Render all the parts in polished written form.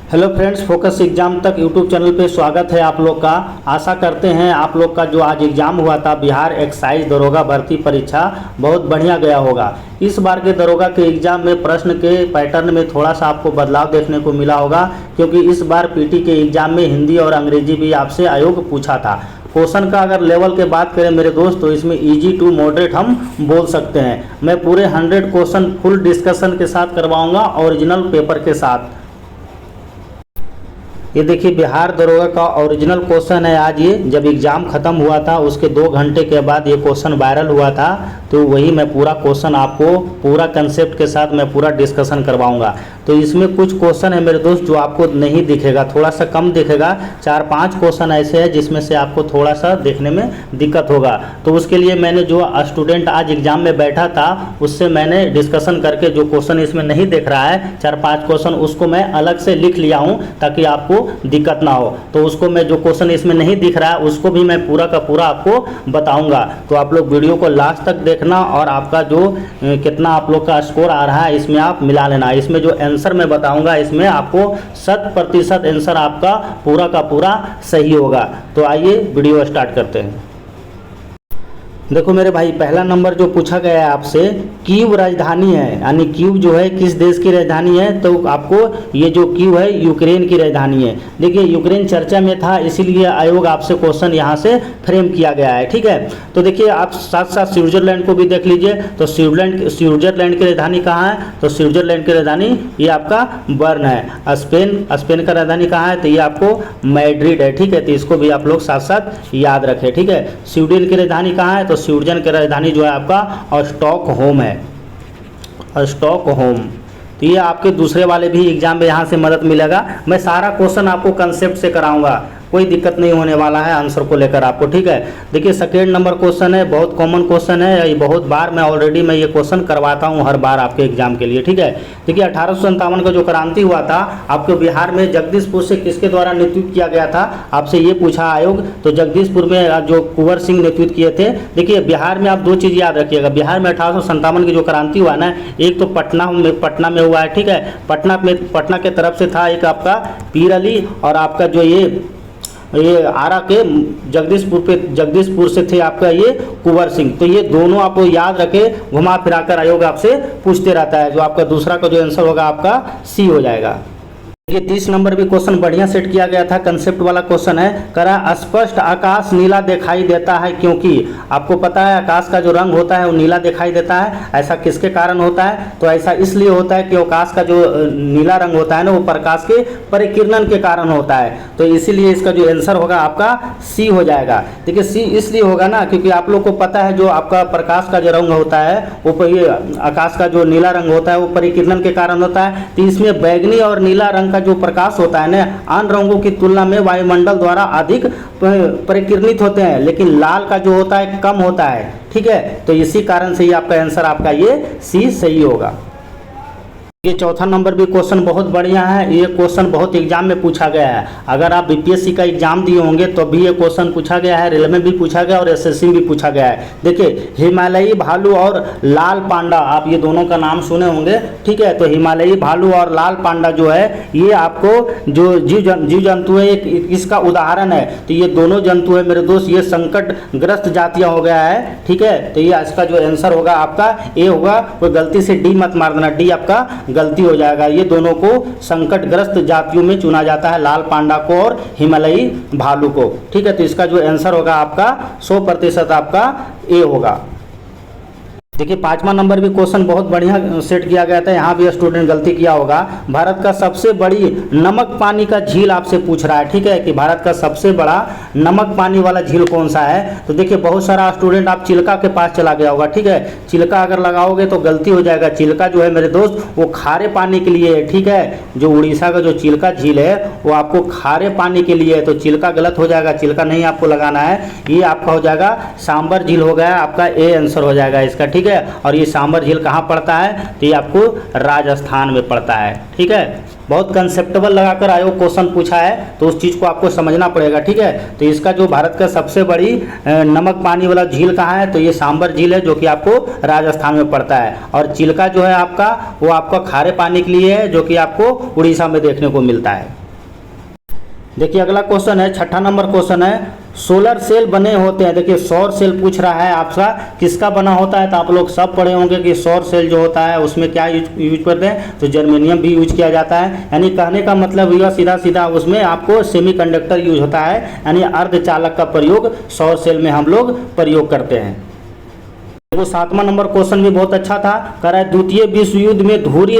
Hello friends, focus exam तक YouTube channel पे स्वागत है आप लोग का। आशा करते हैं आप लोग का जो आज एग्ज़ाम हुआ था बिहार एक्साइज दरोगा भर्ती परीक्षा बहुत बढ़िया गया होगा। इस बार के दरोगा के एग्ज़ाम में प्रश्न के पैटर्न में थोड़ा सा आपको बदलाव देखने को मिला होगा, क्योंकि इस बार पीटी के एग्ज़ाम में हिंदी और अंग्रेजी भी आपसे आयोग पूछा था। क्वेश्चन का अगर लेवल के बात करें मेरे दोस्त, तो इसमें इजी टू मॉडरेट हम बोल सकते हैं। मैं पूरे 100 क्वेश्चन फुल डिस्कशन के साथ करवाऊँगा, ओरिजिनल पेपर के साथ। ये देखिए बिहार दरोगा का ओरिजिनल क्वेश्चन है। आज ये जब एग्ज़ाम ख़त्म हुआ था उसके 2 घंटे के बाद ये क्वेश्चन वायरल हुआ था, तो वही मैं पूरा क्वेश्चन आपको पूरा कंसेप्ट के साथ मैं पूरा डिस्कशन करवाऊंगा। तो इसमें कुछ क्वेश्चन है मेरे दोस्त जो आपको नहीं दिखेगा, थोड़ा सा कम दिखेगा। 4-5 क्वेश्चन ऐसे हैं जिसमें से आपको थोड़ा सा देखने में दिक्कत होगा। तो उसके लिए मैंने जो स्टूडेंट आज एग्ज़ाम में बैठा था उससे मैंने डिस्कशन करके जो क्वेश्चन इसमें नहीं दिख रहा है 4-5 क्वेश्चन, उसको मैं अलग से लिख लिया हूँ ताकि आपको दिक्कत ना हो। तो उसको मैं जो क्वेश्चन इसमें नहीं दिख रहा है उसको भी मैं पूरा का पूरा आपको बताऊंगा। तो आप लोग वीडियो को लास्ट तक देखना और आपका जो कितना आप लोग का स्कोर आ रहा है इसमें आप मिला लेना। इसमें जो आंसर मैं बताऊंगा इसमें आपको 100% आंसर आपका पूरा का पूरा सही होगा। तो आइए वीडियो स्टार्ट करते हैं। देखो मेरे भाई, पहला नंबर जो पूछा गया है आपसे, कीव राजधानी है, यानी कीव जो है किस देश की राजधानी है। तो आपको ये जो कीव है यूक्रेन की राजधानी है। देखिए यूक्रेन चर्चा में था, इसीलिए आयोग आपसे क्वेश्चन यहाँ से फ्रेम किया गया है। ठीक है, तो देखिए आप साथ साथ स्विट्जरलैंड को भी देख लीजिए। तो स्विट्जरलैंड की राजधानी कहाँ है? तो स्विट्जरलैंड की राजधानी ये आपका बर्न है। स्पेन का राजधानी कहाँ है? तो ये आपको मैड्रिड है। ठीक है, तो इसको भी आप लोग साथ साथ याद रखें। ठीक है, स्वीडन की राजधानी कहाँ है? तो स्वीडन की राजधानी जो है आपका स्टॉकहोम है, स्टॉकहोम। तो ये आपके दूसरे वाले भी एग्जाम में यहाँ से मदद मिलेगा। मैं सारा क्वेश्चन आपको कंसेप्ट से कराऊंगा, कोई दिक्कत नहीं होने वाला है आंसर को लेकर आपको। ठीक है, देखिए सेकेंड नंबर क्वेश्चन है, बहुत कॉमन क्वेश्चन है। ये बहुत बार मैं ऑलरेडी ये क्वेश्चन करवाता हूँ हर बार आपके एग्जाम के लिए। ठीक है, देखिए 1857 का जो क्रांति हुआ था आपके बिहार में जगदीशपुर से किसके द्वारा नेतृत्व किया गया था, आपसे ये पूछा आयोग। तो जगदीशपुर में जो कुंवर सिंह नेतृत्व किए थे। देखिए बिहार में आप 2 चीज़ याद रखिएगा। बिहार में 1857 की जो क्रांति हुआ ना, एक तो पटना में हुआ है। ठीक है, पटना के तरफ से था एक आपका पीर अली, और आपका जो ये आरा के जगदीशपुर से थे आपका ये कुंवर सिंह। तो ये दोनों आपको याद रखे, घुमा फिराकर आयोग आपसे पूछते रहता है। जो आपका दूसरा का जो आंसर होगा आपका सी हो जाएगा। ये 30 नंबर भी क्वेश्चन बढ़िया सेट किया गया था, कंसेप्ट वाला क्वेश्चन है। करा स्पष्ट आकाश नीला दिखाई देता है क्योंकि। आपको पता है आकाश का जो रंग होता है वो नीला दिखाई देता है। ऐसा किसके कारण होता है? तो ऐसा इसलिए होता है कि आकाश का जो नीला रंग होता है ना, वो प्रकाश के परिकिरणन के कारण होता है। तो इसीलिए इसका जो आंसर होगा आपका सी हो जाएगा। देखिए सी इसलिए होगा ना क्योंकि आप लोग को पता है जो आपका प्रकाश का जो रंग होता है वो, ये आकाश का जो नीला रंग होता है वो परिकिरणन के कारण होता है। तो इसमें बैगनी और नीला रंग जो प्रकाश होता है ना, अन्य रंगों की तुलना में वायुमंडल द्वारा अधिक परिकिरणित होते हैं, लेकिन लाल का जो होता है कम होता है। ठीक है, तो इसी कारण से ही आपका आंसर आपका ये सी सही होगा। ये चौथा नंबर भी क्वेश्चन बहुत बढ़िया है। ये क्वेश्चन बहुत एग्जाम में पूछा गया है। अगर आप बीपीएससी का एग्जाम दिए होंगे तो भी ये क्वेश्चन पूछा गया है, रेलवे में भी पूछा गया और एसएससी में भी पूछा गया है। देखिए हिमालयी भालू और लाल पांडा, आप ये दोनों का नाम सुने होंगे। ठीक है, तो हिमालयी भालू और लाल पांडा जो है ये आपको जो जीव जंतु है इसका उदाहरण है। तो ये दोनों जंतु है मेरे दोस्त, ये संकटग्रस्त जातियाँ हो गया है। ठीक है, तो ये इसका जो आंसर होगा आपका ए होगा। कोई गलती से डी मत मार देना, डी आपका गलती हो जाएगा। ये दोनों को संकटग्रस्त जातियों में चुना जाता है, लाल पांडा को और हिमालयी भालू को। ठीक है, तो इसका जो आंसर होगा आपका 100% आपका ए होगा। देखिए 5वां नंबर भी क्वेश्चन बहुत बढ़िया सेट किया गया था, यहाँ भी स्टूडेंट गलती किया होगा। भारत का सबसे बड़ी नमक पानी का झील आपसे पूछ रहा है। ठीक है, कि भारत का सबसे बड़ा नमक पानी वाला झील कौन सा है। तो देखिए बहुत सारा स्टूडेंट आप चिल्का के पास चला गया होगा। ठीक है, चिल्का अगर लगाओगे तो गलती हो जाएगा। चिल्का जो है मेरे दोस्त वो खारे पानी के लिए है। ठीक है, जो उड़ीसा का जो चिल्का झील है वो आपको खारे पानी के लिए है, तो चिल्का गलत हो जाएगा, चिल्का नहीं आपको लगाना है। ये आपका हो जाएगा सांबर झील हो गया, आपका ए आंसर हो जाएगा इसका। ठीक ठीक है। और ये सांबर झील कहाँ पड़ता है, तो ये आपको राजस्थान में पड़ता है, ठीक है। बहुत कंसेप्टेबल लगाकर आयोग क्वेश्चन पूछा है, तो उस चीज़ को आपको समझना पड़ेगा, ठीक है। तो इसका जो भारत का सबसे बड़ी नमक पानी वाला झील कहाँ है, तो ये सांबर झील है, जो कि आपको राजस्थान में पड़ता है। और चिल्का जो है आपका, वो आपका खारे पानी के लिए है, जो कि आपको उड़ीसा में देखने को मिलता है। देखिए अगला क्वेश्चन है, 6ठा नंबर क्वेश्चन है, सोलर सेल बने होते हैं। देखिए सौर सेल पूछ रहा है आपका, किसका बना होता है, तो आप लोग सब पढ़े होंगे कि सौर सेल जो होता है उसमें क्या यूज करते हैं, तो जर्मेनियम भी यूज किया जाता है। यानी कहने का मतलब हुआ सीधा सीधा उसमें आपको सेमीकंडक्टर यूज होता है, यानी अर्धचालक का प्रयोग सौर सेल में हम लोग प्रयोग करते हैं। वो 7वां नंबर क्वेश्चन भी बहुत अच्छा था, कह रहा है द्वितीय विश्व युद्ध में धुरी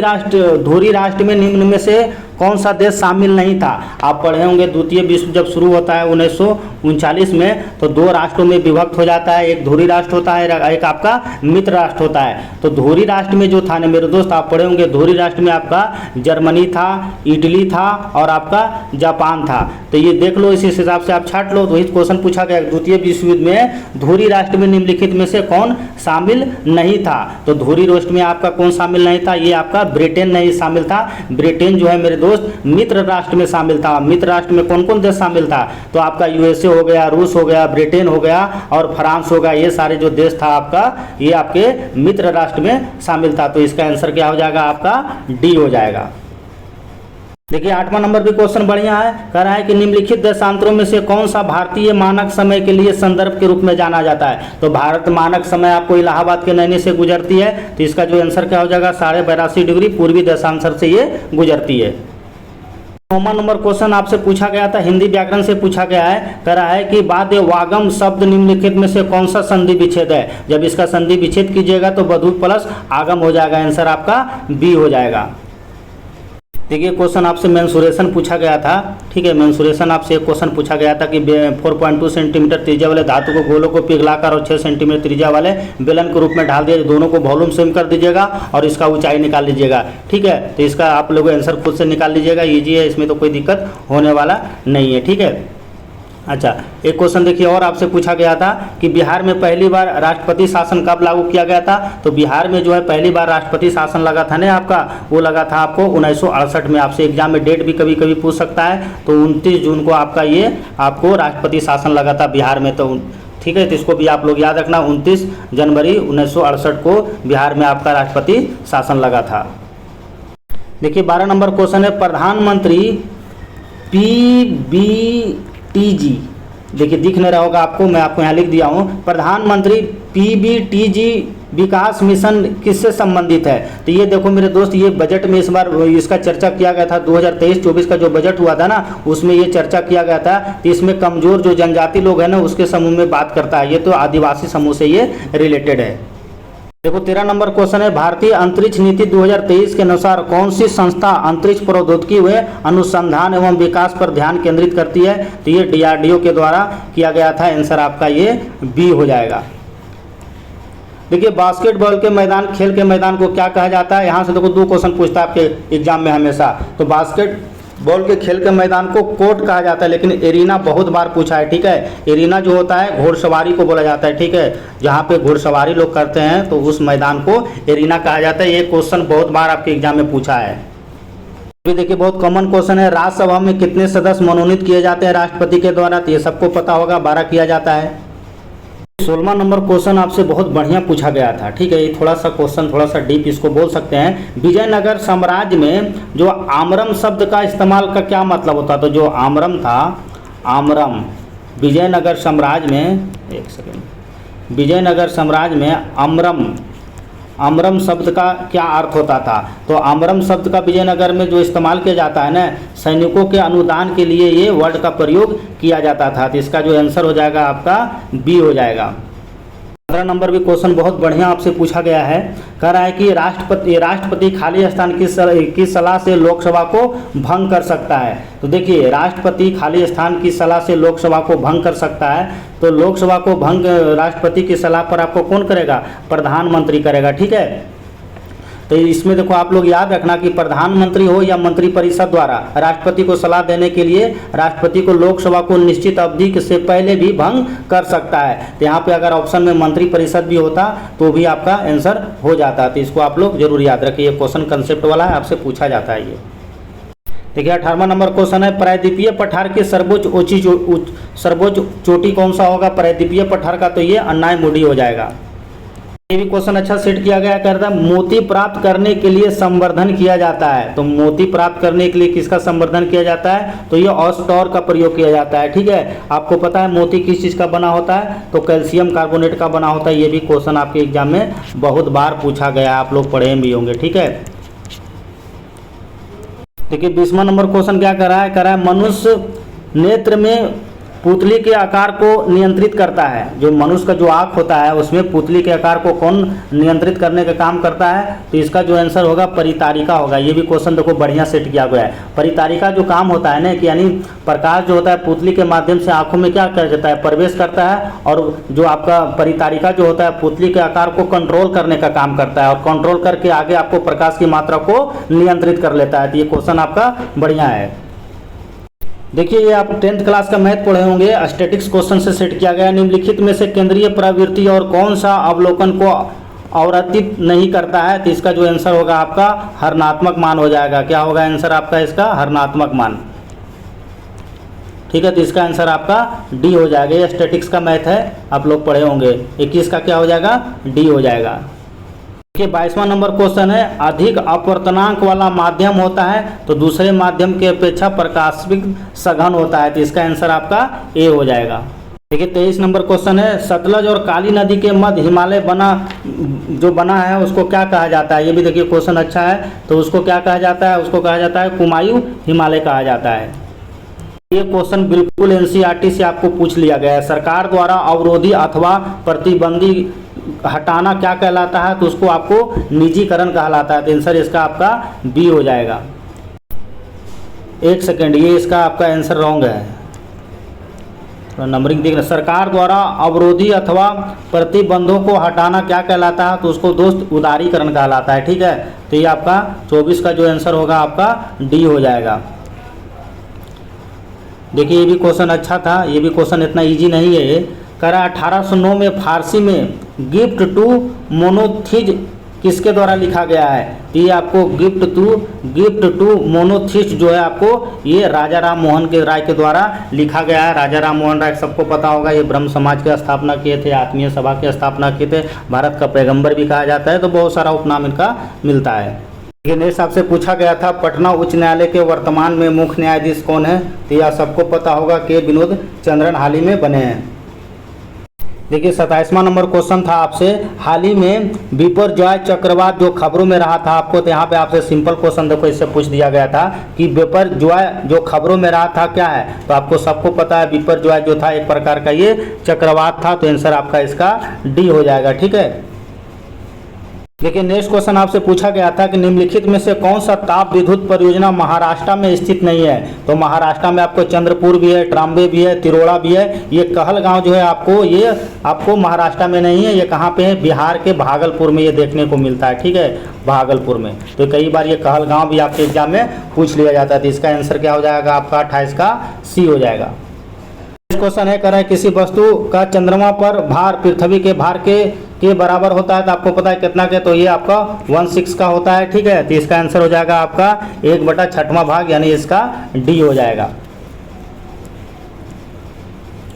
राष्ट्र में निम्न में से कौन सा देश शामिल नहीं था। आप पढ़े होंगे द्वितीय विश्व जब शुरू होता है 1939 में, तो दो राष्ट्रों में विभक्त हो जाता है, एक धुरी राष्ट्र होता है, एक आपका मित्र राष्ट्र होता है। तो धुरी राष्ट्र में जो था ना मेरे दोस्त, आप पढ़े होंगे धुरी राष्ट्र में आपका जर्मनी था, इटली था और आपका जापान था। तो ये देख लो, इसी हिसाब से आप छाट लो। तो इस क्वेश्चन पूछा गया द्वितीय विश्व युद्ध में धुरी राष्ट्र में निम्नलिखित में से कौन शामिल नहीं था। तो धुरी राष्ट्र में आपका कौन शामिल नहीं था, ये आपका ब्रिटेन नहीं शामिल था। ब्रिटेन जो है मेरे दोस्त मित्र राष्ट्र में शामिल था। मित्र राष्ट्र में कौन कौन देश शामिल था, तो आपका यूएसए हो गया, रूस हो गया, ब्रिटेन हो गया और फ्रांस हो गया। ये सारे जो देश था आपका, ये आपके मित्र राष्ट्र में शामिल था। तो इसका आंसर क्या हो जाएगा, आपका डी हो जाएगा। देखिए 8वां नंबर भी क्वेश्चन बढ़िया है, कह रहा है कि निम्नलिखित देशांतरों में से कौन सा भारतीय मानक समय के लिए संदर्भ के रूप में जाना जाता है। तो भारत मानक समय आपको इलाहाबाद के नैनी से गुजरती है, तो इसका जो आंसर क्या हो जाएगा, 82.5 डिग्री पूर्वी देशांतर से ये गुजरती है। 9वां नंबर क्वेश्चन आपसे पूछा गया था, हिंदी व्याकरण से पूछा गया है, कह रहा है कि वाद्य वागम शब्द निम्नलिखित में से कौन सा संधि विच्छेद है। जब इसका संधि विच्छेद कीजिएगा तो वधु प्लस आगम हो जाएगा, आंसर आपका बी हो जाएगा। देखिए क्वेश्चन आपसे मेंसुरेशन पूछा गया था, ठीक है। मेंसुरेशन आपसे एक क्वेश्चन पूछा गया था कि 4.2 सेंटीमीटर त्रिज्या वाले धातु को गोलों को पिघलाकर और 6 सेंटीमीटर त्रिज्या वाले बेलन के रूप में ढाल दिया, दोनों को वॉल्यूम सेम कर दीजिएगा और इसका ऊंचाई निकाल लीजिएगा, ठीक है। तो इसका आप लोग आंसर खुद से निकाल लीजिएगा, ईजी है, इसमें तो कोई दिक्कत होने वाला नहीं है, ठीक है। अच्छा एक क्वेश्चन देखिए और आपसे पूछा गया था कि बिहार में पहली बार राष्ट्रपति शासन कब लागू किया गया था। तो बिहार में जो है पहली बार राष्ट्रपति शासन लगा था ना आपका, वो लगा था आपको 1968 में। आपसे एग्जाम में डेट भी कभी कभी पूछ सकता है, तो 29 जून को आपका ये आपको राष्ट्रपति शासन लगा था बिहार में, तो ठीक है। तो इसको भी आप लोग याद रखना, 29 जनवरी 1968 को बिहार में आपका राष्ट्रपति शासन लगा था। देखिए 12 नंबर क्वेश्चन है, प्रधानमंत्री PBTG, देखिए दिख नहीं रहा होगा आपको, मैं आपको यहाँ लिख दिया हूँ, प्रधानमंत्री PBTG विकास मिशन किससे संबंधित है। तो ये देखो मेरे दोस्त, ये बजट में इस बार इसका चर्चा किया गया था, 2023-24 का जो बजट हुआ था ना, उसमें ये चर्चा किया गया था। तो इसमें कमजोर जो जनजाति लोग हैं ना, उसके समूह में बात करता है, ये तो आदिवासी समूह से ये रिलेटेड है। देखो 13 नंबर क्वेश्चन है, भारतीय अंतरिक्ष नीति 2023 के अनुसार कौन सी संस्था अंतरिक्ष प्रौद्योगिकी व अनुसंधान एवं विकास पर ध्यान केंद्रित करती है। तो ये DRDO के द्वारा किया गया था, आंसर आपका ये बी हो जाएगा। देखिए बास्केटबॉल के मैदान, खेल के मैदान को क्या कहा जाता है। यहाँ से देखो 2 क्वेश्चन पूछता है आपके एग्जाम में हमेशा। तो बास्केटबॉल के खेल के मैदान को कोर्ट कहा जाता है, लेकिन एरिना बहुत बार पूछा है, ठीक है। एरिना जो होता है घोड़सवारी को बोला जाता है, ठीक है। जहाँ पे घोड़सवारी लोग करते हैं तो उस मैदान को एरिना कहा जाता है। ये क्वेश्चन बहुत बार आपके एग्जाम में पूछा है। देखिए बहुत कॉमन क्वेश्चन है, राज्यसभा में कितने सदस्य मनोनीत किए जाते हैं राष्ट्रपति के द्वारा। तो ये सबको पता होगा, 12 किया जाता है। 16वां नंबर क्वेश्चन आपसे बहुत बढ़िया पूछा गया था, ठीक है। ये थोड़ा सा क्वेश्चन थोड़ा सा डीप इसको बोल सकते हैं। विजयनगर साम्राज्य में जो आमरम शब्द का इस्तेमाल का क्या मतलब होता। तो जो आमरम था, आमरम विजयनगर साम्राज्य में, एक सेकेंड, विजयनगर साम्राज्य में अमरम शब्द का क्या अर्थ होता था। तो अमरम शब्द का विजयनगर में जो इस्तेमाल किया जाता है ना, सैनिकों के अनुदान के लिए ये वर्ड का प्रयोग किया जाता था। तो इसका जो आंसर हो जाएगा आपका बी हो जाएगा। 15 नंबर भी क्वेश्चन बहुत बढ़िया आपसे पूछा गया है, कह रहा है कि राष्ट्रपति खाली स्थान की सलाह से लोकसभा को भंग कर सकता है। तो देखिए राष्ट्रपति खाली स्थान की सलाह से लोकसभा को भंग कर सकता है। तो लोकसभा को भंग राष्ट्रपति की सलाह पर आपको कौन करेगा, प्रधानमंत्री करेगा, ठीक है। तो इसमें देखो आप लोग याद रखना कि प्रधानमंत्री हो या मंत्रिपरिषद द्वारा राष्ट्रपति को सलाह देने के लिए राष्ट्रपति को लोकसभा को निश्चित अवधि से पहले भी भंग कर सकता है। तो यहाँ पे अगर ऑप्शन में मंत्रिपरिषद भी होता तो भी आपका आंसर हो जाता। तो इसको आप लोग जरूर याद रखिए, ये क्वेश्चन कंसेप्ट वाला है, आपसे पूछा जाता है ये। देखिए 18वां नंबर क्वेश्चन है, प्रायद्वीपीय पठार की सर्वोच्च चोटी कौन सा होगा? प्रायद्वीपीय पठार का तो ये अन्नायमुडी हो जाएगा। ये भी क्वेश्चन अच्छा सेट किया गया, कहता है मोती प्राप्त करने के लिए संवर्धन किया जाता है। तो मोती प्राप्त करने के लिए किसका संवर्धन किया जाता है? तो ये ऑस्टोर का प्रयोग किया जाता है। ठीक है, आपको पता है मोती किस चीज़ का बना होता है? तो कैल्शियम कार्बोनेट का बना होता है। ये भी क्वेश्चन आपके एग्जाम में बहुत बार पूछा गया, आप लोग पढ़े भी होंगे। ठीक है, देखिए 20वां नंबर क्वेश्चन क्या कर रहा है मनुष्य नेत्र में पुतली के आकार को नियंत्रित करता है। जो मनुष्य का जो आँख होता है उसमें पुतली के आकार को कौन नियंत्रित करने का काम करता है? तो इसका जो आंसर होगा परितारिका होगा। ये भी क्वेश्चन देखो बढ़िया सेट किया गया है। परितारिका जो काम होता है ना कि यानी प्रकाश जो होता है पुतली के माध्यम से आंखों में क्या कर जाता है? प्रवेश करता है, और जो आपका परितारिका जो होता है पुतली के आकार को कंट्रोल करने का काम करता है, और कंट्रोल करके आगे आपको प्रकाश की मात्रा को नियंत्रित कर लेता है। तो ये क्वेश्चन आपका बढ़िया है। देखिए ये आप 10th क्लास का मैथ पढ़े होंगे, स्टैटिक्स क्वेश्चन से सेट किया गया। निम्नलिखित में से केंद्रीय प्रवृत्ति और कौन सा अवलोकन को आवर्तित नहीं करता है? तो इसका जो आंसर होगा आपका हरणात्मक मान हो जाएगा। क्या होगा आंसर आपका इसका? हरणात्मक मान। ठीक है, तो इसका आंसर आपका डी हो जाएगा। ये स्टैटिक्स का मैथ है, आप लोग पढ़े होंगे। 21 का क्या हो जाएगा? डी हो जाएगा। 22वां नंबर क्वेश्चन है, अधिक अपवर्तनांक वाला माध्यम होता है तो दूसरे माध्यम के अपेक्षा प्रकाशिक सघन होता है। तो इसका आंसर आपका ए हो जाएगा। देखिए 23 नंबर क्वेश्चन है, सतलज और काली नदी के मध्य हिमालय बना है उसको क्या कहा जाता है? ये भी देखिए क्वेश्चन अच्छा है। तो उसको क्या कहा जाता है? उसको कहा जाता है कुमायूं हिमालय कहा जाता है। ये क्वेश्चन बिल्कुल एनसीईआरटी से आपको पूछ लिया गया है। सरकार द्वारा अवरोधी अथवा प्रतिबंधी हटाना क्या कहलाता है? तो उसको आपको निजीकरण कहलाता है। तो आंसर इसका आपका बी हो जाएगा। एक सेकेंड, ये इसका आपका आंसर रॉन्ग है, तो नंबरिंग देखना। सरकार द्वारा अवरोधी अथवा प्रतिबंधों को हटाना क्या कहलाता है? तो उसको दोस्त उदारीकरण कहलाता है। ठीक है, तो ये आपका 24 का जो आंसर होगा आपका डी हो जाएगा। देखिए ये भी क्वेश्चन अच्छा था, ये भी क्वेश्चन इतना इजी नहीं है। ये कह रहा 1809 में फारसी में गिफ्ट टू मोनोथिज किसके द्वारा लिखा गया है? तो ये आपको गिफ्ट टू मोनोथिस्ट जो है आपको ये राजा राम मोहन राय के द्वारा लिखा गया है। राजा राम मोहन राय सबको पता होगा, ये ब्रह्म समाज की स्थापना किए थे, आत्मीय सभा की स्थापना किए थे, भारत का पैगंबर भी कहा जाता है। तो बहुत सारा उपनाम इनका मिलता है। नेक्स्ट आपसे पूछा गया था पटना उच्च न्यायालय के वर्तमान में मुख्य न्यायाधीश कौन है? तो यह सबको पता होगा के विनोद चंद्रन हाल ही में बने हैं। देखिए 27वां नंबर क्वेश्चन था आपसे, हाल ही में बिपरजॉय चक्रवात जो खबरों में रहा था आपको, तो यहाँ पे आपसे सिंपल क्वेश्चन देखो इससे पूछ दिया गया था कि बिपरजॉय जो खबरों में रहा था क्या है? तो आपको सबको पता है बिपरजॉय जो था एक प्रकार का ये चक्रवात था। तो आंसर आपका इसका डी हो जाएगा। ठीक है, देखिए नेक्स्ट क्वेश्चन आपसे पूछा गया था कि निम्नलिखित में से कौन सा ताप विद्युत परियोजना महाराष्ट्र में स्थित नहीं है? तो महाराष्ट्र में आपको चंद्रपुर भी है, ट्राम्बे भी है, तिरोड़ा भी है। ये कहलगांव जो है आपको ये आपको महाराष्ट्र में नहीं है, ये कहाँ पे है? बिहार के भागलपुर में ये देखने को मिलता है। ठीक है, भागलपुर में। तो कई बार ये कहलगांव भी आपके एग्जाम में पूछ लिया जाता है। तो इसका आंसर क्या हो जाएगा आपका? 28 का सी हो जाएगा। क्वेश्चन है, कह रहा है किसी वस्तु का चंद्रमा पर भार पृथ्वी के भार के बराबर होता है। तो आपको पता है कितना के? तो ये आपका 1/6 का होता है। ठीक है, तो इसका आंसर हो जाएगा आपका 1/6वां भाग, यानी इसका डी हो जाएगा।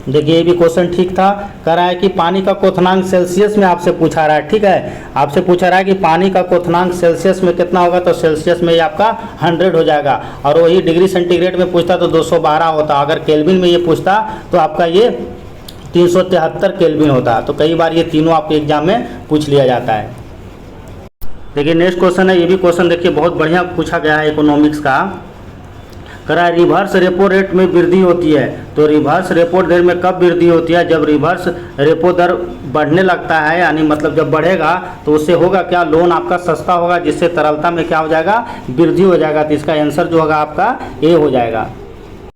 देखिए ये भी क्वेश्चन ठीक था। कह रहा है कि पानी का क्वथनांक सेल्सियस में आपसे पूछा रहा है। ठीक है, आपसे पूछा रहा है कि पानी का क्वथनांक सेल्सियस में कितना होगा? तो सेल्सियस में ये आपका 100 हो जाएगा। और वही डिग्री सेंटीग्रेड में पूछता तो 212 होता। अगर केल्विन में ये पूछता तो आपका ये 373 केल्विन होता। तो कई बार ये तीनों आपके एग्जाम में पूछ लिया जाता है। देखिए नेक्स्ट क्वेश्चन है, ये भी क्वेश्चन देखिए बहुत बढ़िया पूछा गया है इकोनॉमिक्स का। कह रहा है रिवर्स रेपो रेट में वृद्धि होती है। तो रिवर्स रेपो रेट में कब वृद्धि होती है? जब रिवर्स रेपो दर बढ़ने लगता है, यानी मतलब जब बढ़ेगा तो उससे होगा क्या? लोन आपका सस्ता होगा, जिससे तरलता में क्या हो जाएगा? वृद्धि हो जाएगा। तो इसका आंसर जो होगा आपका ए हो जाएगा।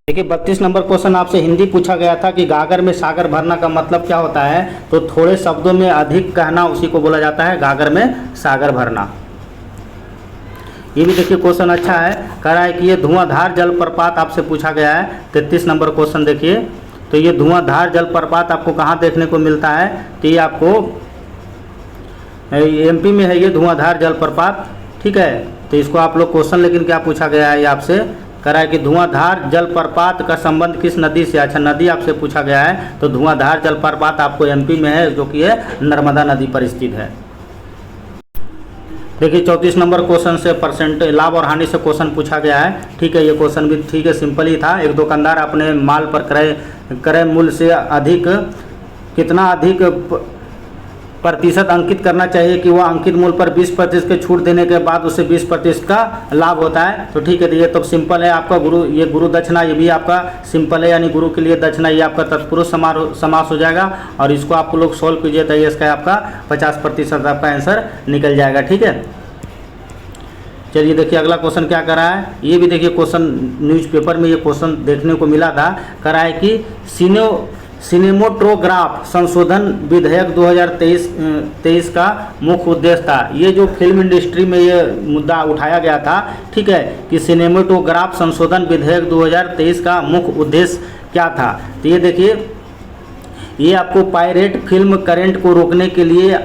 देखिए 32 नंबर क्वेश्चन आपसे हिंदी पूछा गया था कि गागर में सागर भरना का मतलब क्या होता है? तो थोड़े शब्दों में अधिक कहना उसी को बोला जाता है गागर में सागर भरना। ये भी देखिए क्वेश्चन अच्छा है, कह रहा है कि ये धुआंधार जलप्रपात आपसे पूछा गया है। 33 नंबर क्वेश्चन देखिए, तो ये धुआंधार जलप्रपात आपको कहाँ देखने को मिलता है, तो ये आपको एमपी में है ये धुआंधार जलप्रपात, ठीक है। तो इसको आप लोग क्वेश्चन लेकिन क्या पूछा गया है, ये आपसे कह रहा है कि धुआंधार जलप्रपात का संबंध किस नदी से, अच्छा नदी आपसे पूछा गया है। तो धुआंधार जलप्रपात आपको एमपी में है, जो कि है नर्मदा नदी पर स्थित है। देखिए 34 नंबर क्वेश्चन से परसेंट लाभ और हानि से क्वेश्चन पूछा गया है, ठीक है। ये क्वेश्चन भी ठीक है, सिंपल ही था। एक दुकानदार अपने माल पर क्रय मूल्य से अधिक कितना अधिक प्रतिशत अंकित करना चाहिए कि वह अंकित मूल्य पर 20% के छूट देने के बाद उसे 20% का लाभ होता है। तो ठीक है, तो ये तो सिंपल है आपका ये गुरु दक्षिणा, ये भी आपका सिंपल है, यानी गुरु के लिए दक्षिणा, ये आपका तत्पुरुष समास हो जाएगा। और इसको आप लोग सोल्व कीजिए तो ये इसका आपका 50% आपका आंसर निकल जाएगा, ठीक है। चलिए देखिए अगला क्वेश्चन क्या कर रहा है, ये भी देखिए क्वेश्चन न्यूज़पेपर में ये क्वेश्चन देखने को मिला था। कर रहा है कि सिनेमोटोग्राफ संशोधन विधेयक 2023 का मुख्य उद्देश्य था। ये जो फिल्म इंडस्ट्री में ये मुद्दा उठाया गया था, ठीक है, कि सिनेमोटोग्राफ संशोधन विधेयक 2023 का मुख्य उद्देश्य क्या था। तो ये देखिए, ये आपको पायरेट फिल्म करंट को रोकने के लिए,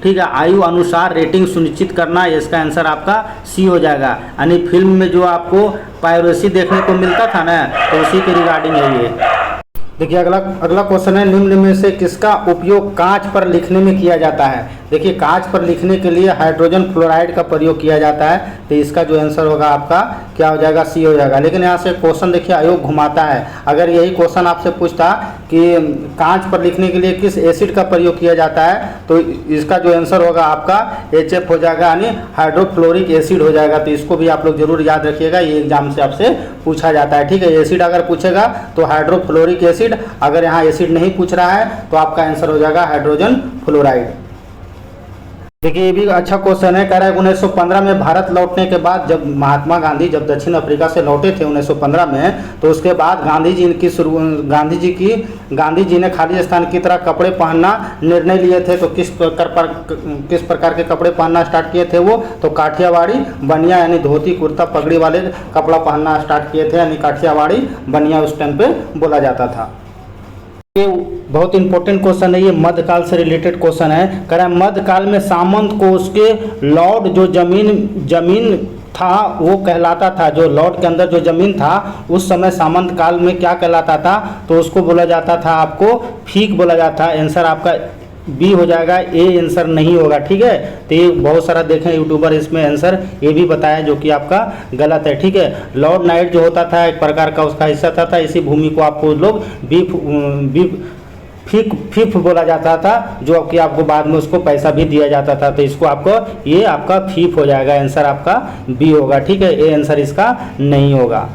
ठीक है, आयु अनुसार रेटिंग सुनिश्चित करना, इसका आंसर आपका सी हो जाएगा। यानी फिल्म में जो आपको पायरेसी देखने को मिलता था ना, तो उसी के रिगार्डिंग है ये। देखिए अगला क्वेश्चन है, निम्न में से किसका उपयोग कांच पर लिखने में किया जाता है। देखिए कांच पर लिखने के लिए हाइड्रोजन फ्लोराइड का प्रयोग किया जाता है। तो इसका जो आंसर होगा आपका क्या हो जाएगा, सी हो जाएगा। लेकिन यहाँ से क्वेश्चन देखिए आयोग घुमाता है। अगर यही क्वेश्चन आपसे पूछता कि कांच पर लिखने के लिए किस एसिड का प्रयोग किया जाता है, तो इसका जो आंसर होगा आपका HF हो जाएगा, यानी हाइड्रोफ्लोरिक एसिड हो जाएगा। तो इसको भी आप लोग जरूर याद रखिएगा, ये एग्जाम से आपसे पूछा जाता है, ठीक है। एसिड अगर पूछेगा तो हाइड्रोफ्लोरिक एसिड, अगर यहाँ एसिड नहीं पूछ रहा है तो आपका आंसर हो जाएगा हाइड्रोजन फ्लोराइड। देखिए ये भी अच्छा क्वेश्चन है, कह रहा है 1915 में भारत लौटने के बाद जब महात्मा गांधी जब दक्षिण अफ्रीका से लौटे थे 1915 में, तो उसके बाद गांधी जी ने खालिस्तान की तरह कपड़े पहनना निर्णय लिए थे। तो किस प्रकार के कपड़े पहनना स्टार्ट किए थे वो, तो काठियावाड़ी बनिया, यानी धोती कुर्ता पगड़ी वाले कपड़ा पहनना स्टार्ट किए थे, यानी काठियावाड़ी बनिया उस टाइम पे बोला जाता था। ये बहुत इंपॉर्टेंट क्वेश्चन है, ये मध्यकाल से रिलेटेड क्वेश्चन है। कह रहा है मध्यकाल में सामंत को उसके लॉर्ड जो जमीन था वो कहलाता था, जो लॉर्ड के अंदर जो जमीन था उस समय सामंत काल में क्या कहलाता था, तो उसको बोला जाता था आपको फीक बोला जाता है। आंसर आपका बी हो जाएगा, ए आंसर नहीं होगा, ठीक है। तो ये बहुत सारा देखें यूट्यूबर इसमें आंसर ये भी बताया जो कि आपका गलत है, ठीक है। लॉर्ड नाइट जो होता था एक प्रकार का उसका हिस्सा था, इसी भूमि को आपको लोग फीफ बोला जाता था, जो कि आपको बाद में उसको पैसा भी दिया जाता था। तो इसको आपको ये आपका फीफ हो जाएगा, आंसर आपका बी होगा, ठीक है। ए आंसर इसका नहीं होगा।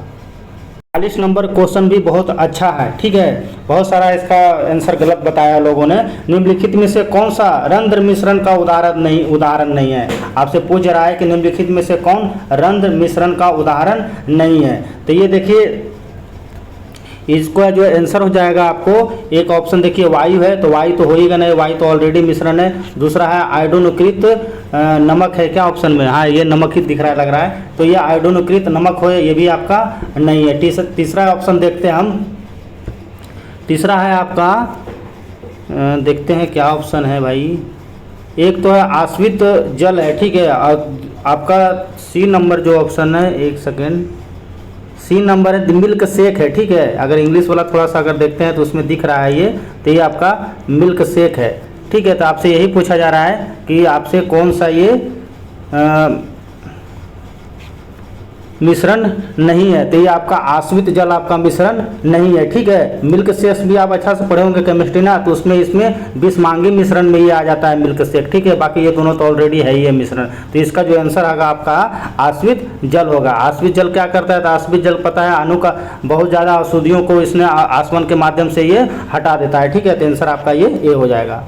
40 नंबर क्वेश्चन भी बहुत अच्छा है, ठीक है। बहुत सारा इसका आंसर गलत बताया लोगों ने। निम्नलिखित में से कौन सा रंध्र मिश्रण का उदाहरण नहीं है। आपसे पूछ रहा है कि निम्नलिखित में से कौन रंध्र मिश्रण का उदाहरण नहीं है। तो ये देखिए इसको जो आंसर हो जाएगा आपको, एक ऑप्शन देखिए वायु है, तो वायु तो होएगा नहीं, वायु तो ऑलरेडी मिश्रण है। दूसरा है आयोडीनकृत नमक है, क्या ऑप्शन में, हाँ ये नमक ही दिख रहा है लग रहा है, तो ये आयोडीनकृत नमक हो, ये भी आपका नहीं है। तीसरा ऑप्शन देखते हैं हम, तीसरा है आपका देखते हैं क्या ऑप्शन है भाई। एक तो है आश्रित जल है, ठीक है। आपका सी नंबर जो ऑप्शन है, एक सेकेंड, सी नंबर है मिल्क शेक है, ठीक है। अगर इंग्लिश वाला थोड़ा सा अगर देखते हैं तो उसमें दिख रहा है ये, तो ये आपका मिल्क शेक है, ठीक है। तो आपसे यही पूछा जा रहा है कि आपसे कौन सा ये मिश्रण नहीं है, तो ये आपका आश्रित जल आपका मिश्रण नहीं है, ठीक है। मिल्क शेक भी आप अच्छा से पढ़े होंगे केमिस्ट्री ना, तो उसमें इसमें विषमांगी मिश्रण में ये आ जाता है मिल्क शेक, ठीक है। बाकी ये दोनों तो ऑलरेडी है ही है मिश्रण। तो इसका जो आंसर होगा आपका आश्रित जल होगा। आश्रित जल क्या करता है, तो आश्रित जल पता है अणु का बहुत ज़्यादा अशुद्धियों को इसने आसमान के माध्यम से ये हटा देता है, ठीक है। तो आंसर आपका ये ए हो जाएगा।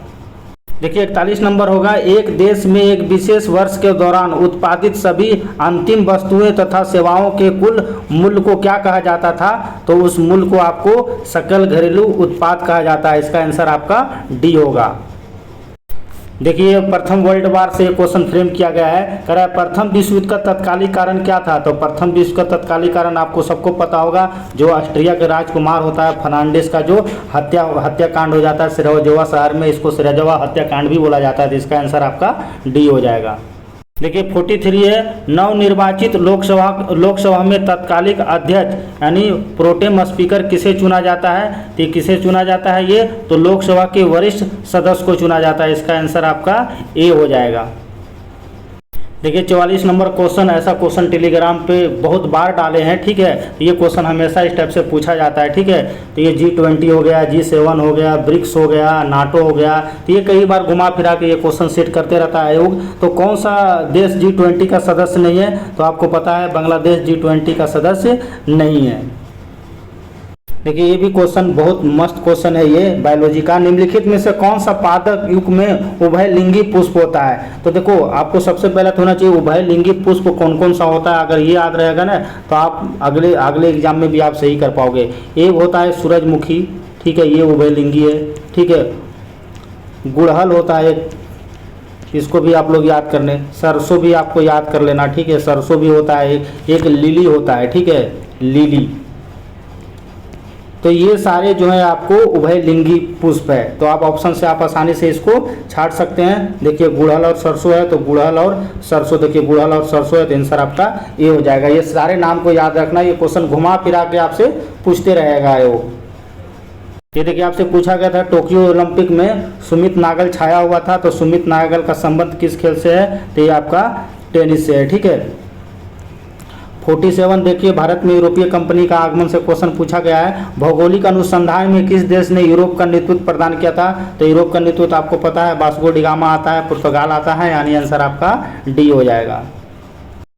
देखिए 41 नंबर होगा, एक देश में एक विशेष वर्ष के दौरान उत्पादित सभी अंतिम वस्तुएं तथा सेवाओं के कुल मूल्य को क्या कहा जाता था, तो उस मूल्य को आपको सकल घरेलू उत्पाद कहा जाता है। इसका आंसर आपका डी होगा। देखिए प्रथम वर्ल्ड वार से क्वेश्चन फ्रेम किया गया है। कह रहा है प्रथम विश्व युद्ध का तत्कालीन कारण क्या था। तो प्रथम विश्व का तत्कालीन कारण आपको सबको पता होगा, जो ऑस्ट्रिया के राजकुमार होता है फर्नांडिस का जो हत्याकांड हो जाता है सिराजुआ शहर में, इसको सिराजुआ हत्याकांड भी बोला जाता है। तो इसका आंसर आपका डी हो जाएगा। देखिए 43 है, नवनिर्वाचित लोकसभा में तत्कालिक अध्यक्ष यानी प्रोटेम स्पीकर किसे चुना जाता है। तो ये किसे चुना जाता है, ये तो लोकसभा के वरिष्ठ सदस्य को चुना जाता है। इसका आंसर आपका ए हो जाएगा। देखिए 44 नंबर क्वेश्चन, ऐसा क्वेश्चन टेलीग्राम पे बहुत बार डाले हैं, ठीक है। तो ये क्वेश्चन हमेशा इस टाइप से पूछा जाता है, ठीक है। तो ये G20 हो गया, G7 हो गया, ब्रिक्स हो गया, नाटो हो गया, तो ये कई बार घुमा फिरा के ये क्वेश्चन सेट करते रहता है आयोग। तो कौन सा देश G20 का सदस्य नहीं है, तो आपको पता है बांग्लादेश G20 का सदस्य नहीं है। देखिए ये भी क्वेश्चन बहुत मस्त क्वेश्चन है ये बायोलॉजी का। निम्नलिखित में से कौन सा पादप युग में उभयलिंगी पुष्प होता है। तो देखो आपको सबसे पहले तो होना चाहिए उभयलिंगी पुष्प कौन कौन सा होता है। अगर ये याद रहेगा ना तो आप अगले एग्जाम में भी आप सही कर पाओगे। एक होता है सूरजमुखी, ठीक है, ये उभयलिंगी है, ठीक है। गुड़हल होता है, इसको भी आप लोग याद कर लें। सरसों भी आपको याद कर लेना, ठीक है, सरसों भी होता है। एक लिली होता है, ठीक है, लिली। तो ये सारे जो है आपको उभयलिंगी पुष्प है। तो आप ऑप्शन से आप आसानी से इसको छाट सकते हैं। देखिए गुड़हल और सरसों है, तो गुड़हल और सरसों, देखिए गुड़हल और सरसों है, तो आंसर आपका ये हो जाएगा। ये सारे नाम को याद रखना, ये क्वेश्चन घुमा फिरा के आपसे पूछते रहेगा वो। ये देखिए आपसे पूछा गया था टोक्यो ओलंपिक में सुमित नागल छाया हुआ था, तो सुमित नागल का संबंध किस खेल से है, तो ये आपका टेनिस से है, ठीक है। 47 देखिए भारत में यूरोपीय कंपनी का आगमन से क्वेश्चन पूछा गया है। भौगोलिक अनुसंधान में किस देश ने यूरोप का नेतृत्व प्रदान किया था। तो यूरोप का नेतृत्व आपको पता है वास्को डिगामा आता है, पुर्तगाल आता है, यानी आंसर आपका डी हो जाएगा।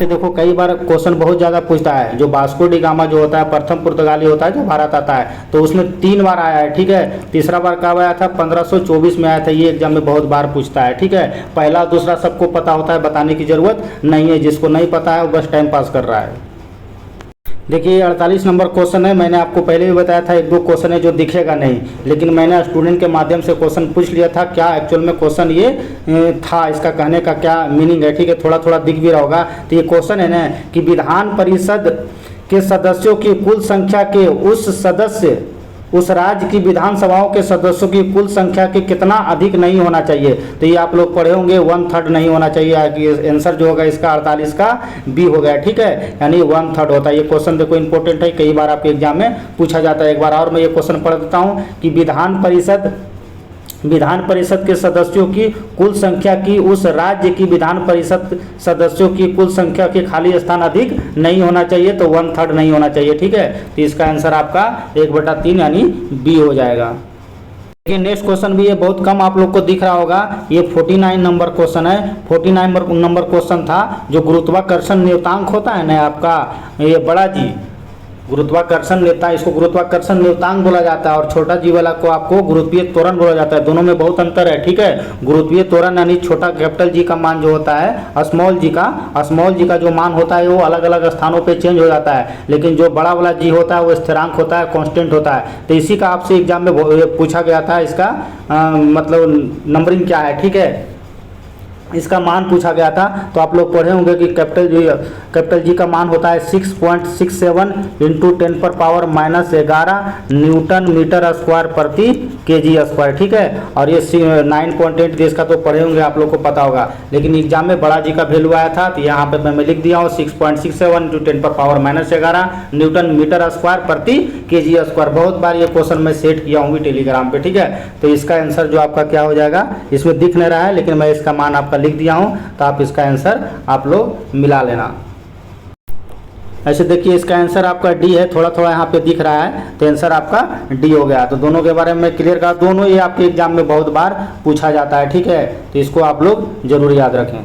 देखो कई बार क्वेश्चन बहुत ज़्यादा पूछता है। जो वास्को डिगामा जो होता है प्रथम पुर्तगाली होता है जो भारत आता है, तो उसमें 3 बार आया है, ठीक है। तीसरा बार कब आया था, 1524 में आया था। ये एग्जाम में बहुत बार पूछता है, ठीक है। पहला दूसरा सबको पता होता है, बताने की जरूरत नहीं है। जिसको नहीं पता है वो बस टाइम पास कर रहा है। देखिए 48 नंबर क्वेश्चन है। मैंने आपको पहले भी बताया था 1-2 क्वेश्चन है जो दिखेगा नहीं, लेकिन मैंने स्टूडेंट के माध्यम से क्वेश्चन पूछ लिया था क्या एक्चुअल में क्वेश्चन ये था, इसका कहने का क्या मीनिंग है, ठीक है। थोड़ा थोड़ा दिख भी रहा होगा। तो ये क्वेश्चन है ना कि विधान परिषद के सदस्यों की कुल संख्या के उस राज्य की विधानसभाओं के सदस्यों की कुल संख्या के कितना अधिक नहीं होना चाहिए। तो ये आप लोग पढ़े होंगे 1/3 नहीं होना चाहिए। आंसर जो होगा इसका 48 का बी हो गया, ठीक है, यानी 1/3 होता है। ये क्वेश्चन देखो इंपॉर्टेंट है, कई बार आपके एग्जाम में पूछा जाता है। एक बार और मैं ये क्वेश्चन पढ़ देता हूँ कि विधान परिषद के सदस्यों की कुल संख्या की उस राज्य की विधान परिषद सदस्यों की कुल संख्या के खाली स्थान अधिक नहीं होना चाहिए, तो 1/3 नहीं होना चाहिए, ठीक है। तो इसका आंसर आपका 1/3 यानी बी हो जाएगा। देखिए नेक्स्ट क्वेश्चन भी ये बहुत कम आप लोग को दिख रहा होगा। ये 49 नंबर क्वेश्चन है। 49 नंबर क्वेश्चन था जो गुरुत्वाकर्षण नियतांक होता है ना आपका, ये बड़ा जी गुरुत्वाकर्षण लेता है, इसको गुरुत्वाकर्षण नियतांक बोला जाता है, और छोटा जी वाला को आपको गुरुत्वीय त्वरण बोला जाता है। दोनों में बहुत अंतर है, ठीक है। गुरुत्वीय त्वरण यानी छोटा कैपिटल जी का मान जो होता है, स्मॉल जी का जो मान होता है वो अलग अलग स्थानों पे चेंज हो जाता है, लेकिन जो बड़ा वाला जी होता है वो स्थिरांक होता है, कांस्टेंट होता है। तो इसी का आपसे एग्जाम में पूछा गया था, इसका मतलब नंबरिंग क्या है, ठीक है, इसका मान पूछा गया था। तो आप लोग पढ़े होंगे कि कैपिटल जी का मान होता है 6.67 × 10⁻⁻11 न्यूटन मीटर स्क्वायर प्रति केजी स्क्वायर, ठीक है। और ये 9.8 देश का तो पढ़े होंगे, आप लोग को पता होगा, लेकिन एग्जाम में बड़ा जी का वैल्यू आया था, तो यहाँ पे मैं लिख दिया हूँ 6.67 × 10⁻⁻11 न्यूटन मीटर स्क्वायर प्रति केजी स्क्वायर। बहुत बार ये क्वेश्चन मैं सेट किया हूँ टेलीग्राम पे, ठीक है। तो इसका आंसर जो आपका क्या हो जाएगा, इसमें दिख नहीं रहा है, लेकिन मैं इसका मान आपका लिख दिया हूं, तो आप इसका आंसर आप लोग मिला लेना। ऐसे देखिए इसका आंसर आपका डी है, थोड़ा थोड़ा यहाँ पे दिख रहा है, तो आंसर आपका डी हो गया। तो दोनों के बारे में क्लियर कर, दोनों ये आपके एग्जाम में बहुत बार पूछा जाता है, ठीक है। तो इसको आप लोग जरूर याद रखें।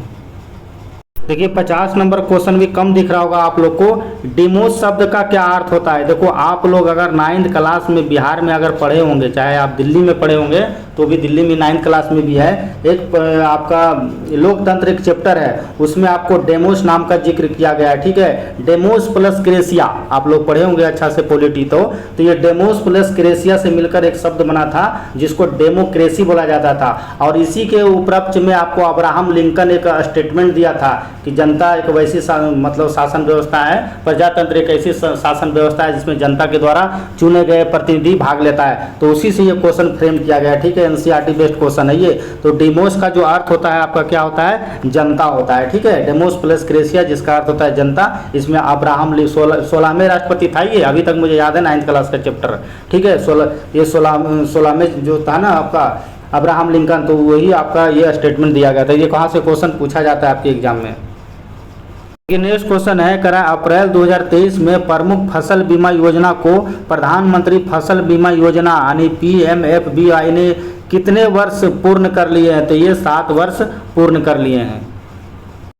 देखिए 50 नंबर क्वेश्चन भी कम दिख रहा होगा आप लोग को। डिमोस शब्द का क्या अर्थ होता है? देखो आप लोग अगर 9th क्लास में बिहार में अगर पढ़े होंगे, चाहे आप दिल्ली में पढ़े होंगे तो भी दिल्ली में 9th क्लास में भी है एक आपका लोकतंत्र एक चैप्टर है, उसमें आपको डेमोस नाम का जिक्र किया गया है। ठीक है, डेमोस प्लस क्रेसिया आप लोग पढ़े होंगे अच्छा से पॉलिटी। तो ये डेमोस प्लस क्रेसिया से मिलकर एक शब्द बना था जिसको डेमोक्रेसी बोला जाता था। और इसी के उपलक्ष्य में आपको अब्राहम लिंकन एक स्टेटमेंट दिया था कि जनता एक वैसी मतलब शासन व्यवस्था है, प्रजातंत्र एक ऐसी शासन व्यवस्था है जिसमें जनता के द्वारा चुने गए प्रतिनिधि भाग लेता है। तो उसी से ये क्वेश्चन फ्रेम किया गया है। ठीक है, एनसीईआरटी बेस्ड क्वेश्चन है ये। तो डेमोस का जो अर्थ होता है आपका क्या होता है? जनता होता है। ठीक है, डेमोस प्लस क्रेसिया जिसका अर्थ होता है जनता। इसमें अब्राहम 16वें राष्ट्रपति था ये, अभी तक मुझे याद है 9th क्लास का चैप्टर। ठीक है, 16वें जो था ना आपका अब्राहम लिंकन, तो वही आपका ये स्टेटमेंट दिया गया था। ये कहाँ से क्वेश्चन पूछा जाता है आपके एग्जाम में? नेक्स्ट क्वेश्चन है, करा अप्रैल 2023 में प्रमुख फसल बीमा योजना को प्रधानमंत्री फसल बीमा योजना यानी PMFBY ने कितने वर्ष पूर्ण कर लिए हैं? तो ये 7 वर्ष पूर्ण कर लिए हैं।